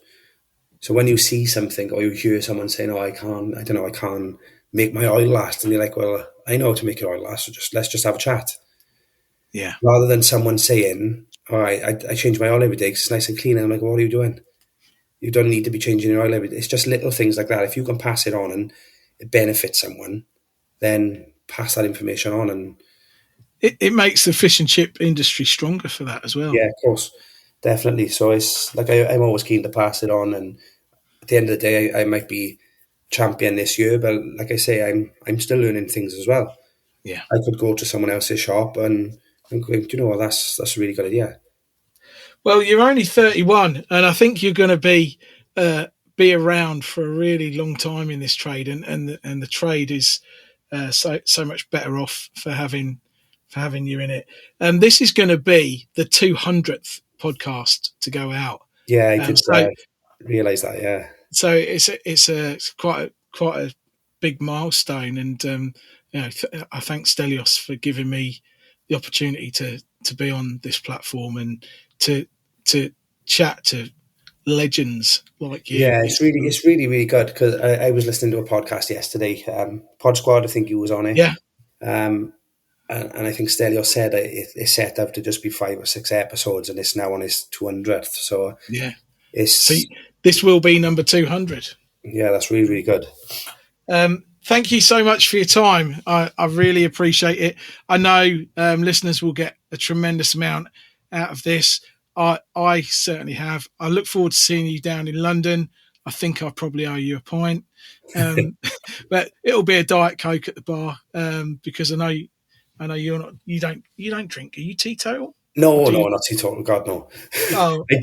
So when you see something or you hear someone saying, I can't make my oil last, and you're like, well, I know how to make your oil last, so let's just have a chat. Yeah. Rather than someone saying, I change my oil every day because it's nice and clean. And I'm like, well, what are you doing? You don't need to be changing your oil every day. It's just little things like that. If you can pass it on and it benefits someone, then pass that information on. And it makes the fish and chip industry stronger for that as well. Yeah, of course. Definitely. So it's like I'm always keen to pass it on. And at the end of the day, I might be champion this year, but like I say, I'm still learning things as well. Yeah. I could go to someone else's shop and go, do you know what, that's a really good idea. Well, you're only 31, and I think you're going to be around for a really long time in this trade, and the trade is so much better off for having you in it. And this is going to be the 200th podcast to go out. Yeah, I did realise that. Yeah. So it's quite a big milestone, and I thank Stelios for giving me the opportunity to be on this platform and to chat to legends like you. Yeah, it's really, really good because I was listening to a podcast yesterday. Pod Squad, I think you was on it. Yeah. And I think Stelios said it's set up to just be 5 or 6 episodes, and it's now on his 200th. So yeah, so this will be number 200. Yeah, that's really, really good. Thank you so much for your time. I really appreciate it. I know listeners will get a tremendous amount out of this. I certainly have. I look forward to seeing you down in London. I think I probably owe you a pint, but it'll be a Diet Coke at the bar because I know you don't drink. Are you teetotal? No, not teetotal. God, no. Oh, I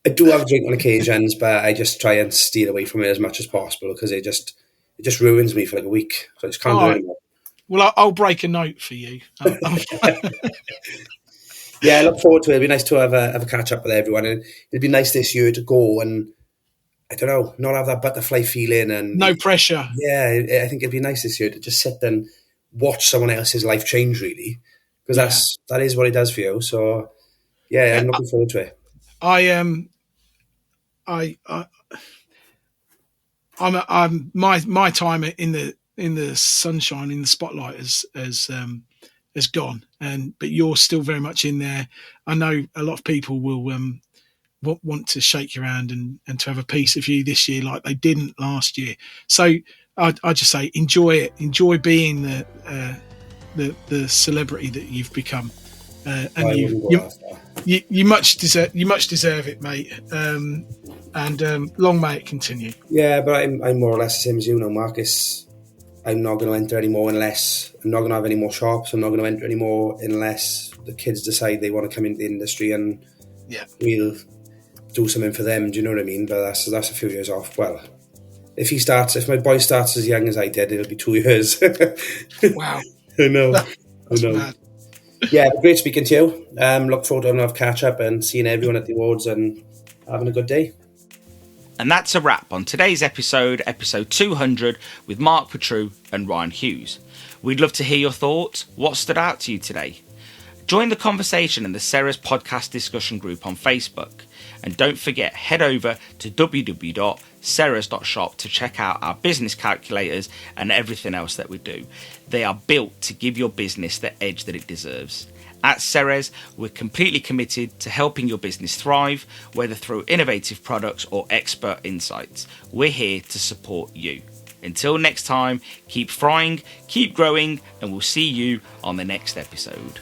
do have a drink on occasions, but I just try and steer away from it as much as possible because it just ruins me for like a week. So I just can't do it anymore. Well, I'll break a note for you. Yeah, I look forward to it. It'd be nice to have a catch up with everyone, and it'd be nice this year to go and I don't know, not have that butterfly feeling and no pressure. Yeah, I think it'd be nice this year to just sit and watch someone else's life change, really, because that is what it does for you. So yeah, I'm looking forward to it. I'm my time in the sunshine, in the spotlight has gone, but you're still very much in there. I know a lot of people will want to shake your hand and to have a piece of you this year like they didn't last year. So I just say enjoy it, enjoy being the celebrity that you've become, and you much deserve it, mate. And long may it continue. Yeah, but I'm more or less the same as you know, Marcus. I'm not going to enter anymore unless I'm not going to have any more shops. I'm not going to enter anymore unless the kids decide they want to come into the industry, and we'll do something for them. Do you know what I mean? But that's a few years off. Well, if my boy starts as young as I did, it'll be 2 years. Wow. I know. That's mad. Yeah, great speaking to you. Look forward to having a catch up and seeing everyone at the awards, and having a good day. And that's a wrap on today's episode 200 with Mark Petrou and Ryan Hughes. We'd love to hear your thoughts. What stood out to you today? Join the conversation in the Ceres podcast discussion group on Facebook. And don't forget, head over to www.ceres.shop to check out our business calculators and everything else that we do. They are built to give your business the edge that it deserves. At Ceres, we're completely committed to helping your business thrive, whether through innovative products or expert insights. We're here to support you. Until next time, keep frying, keep growing, and we'll see you on the next episode.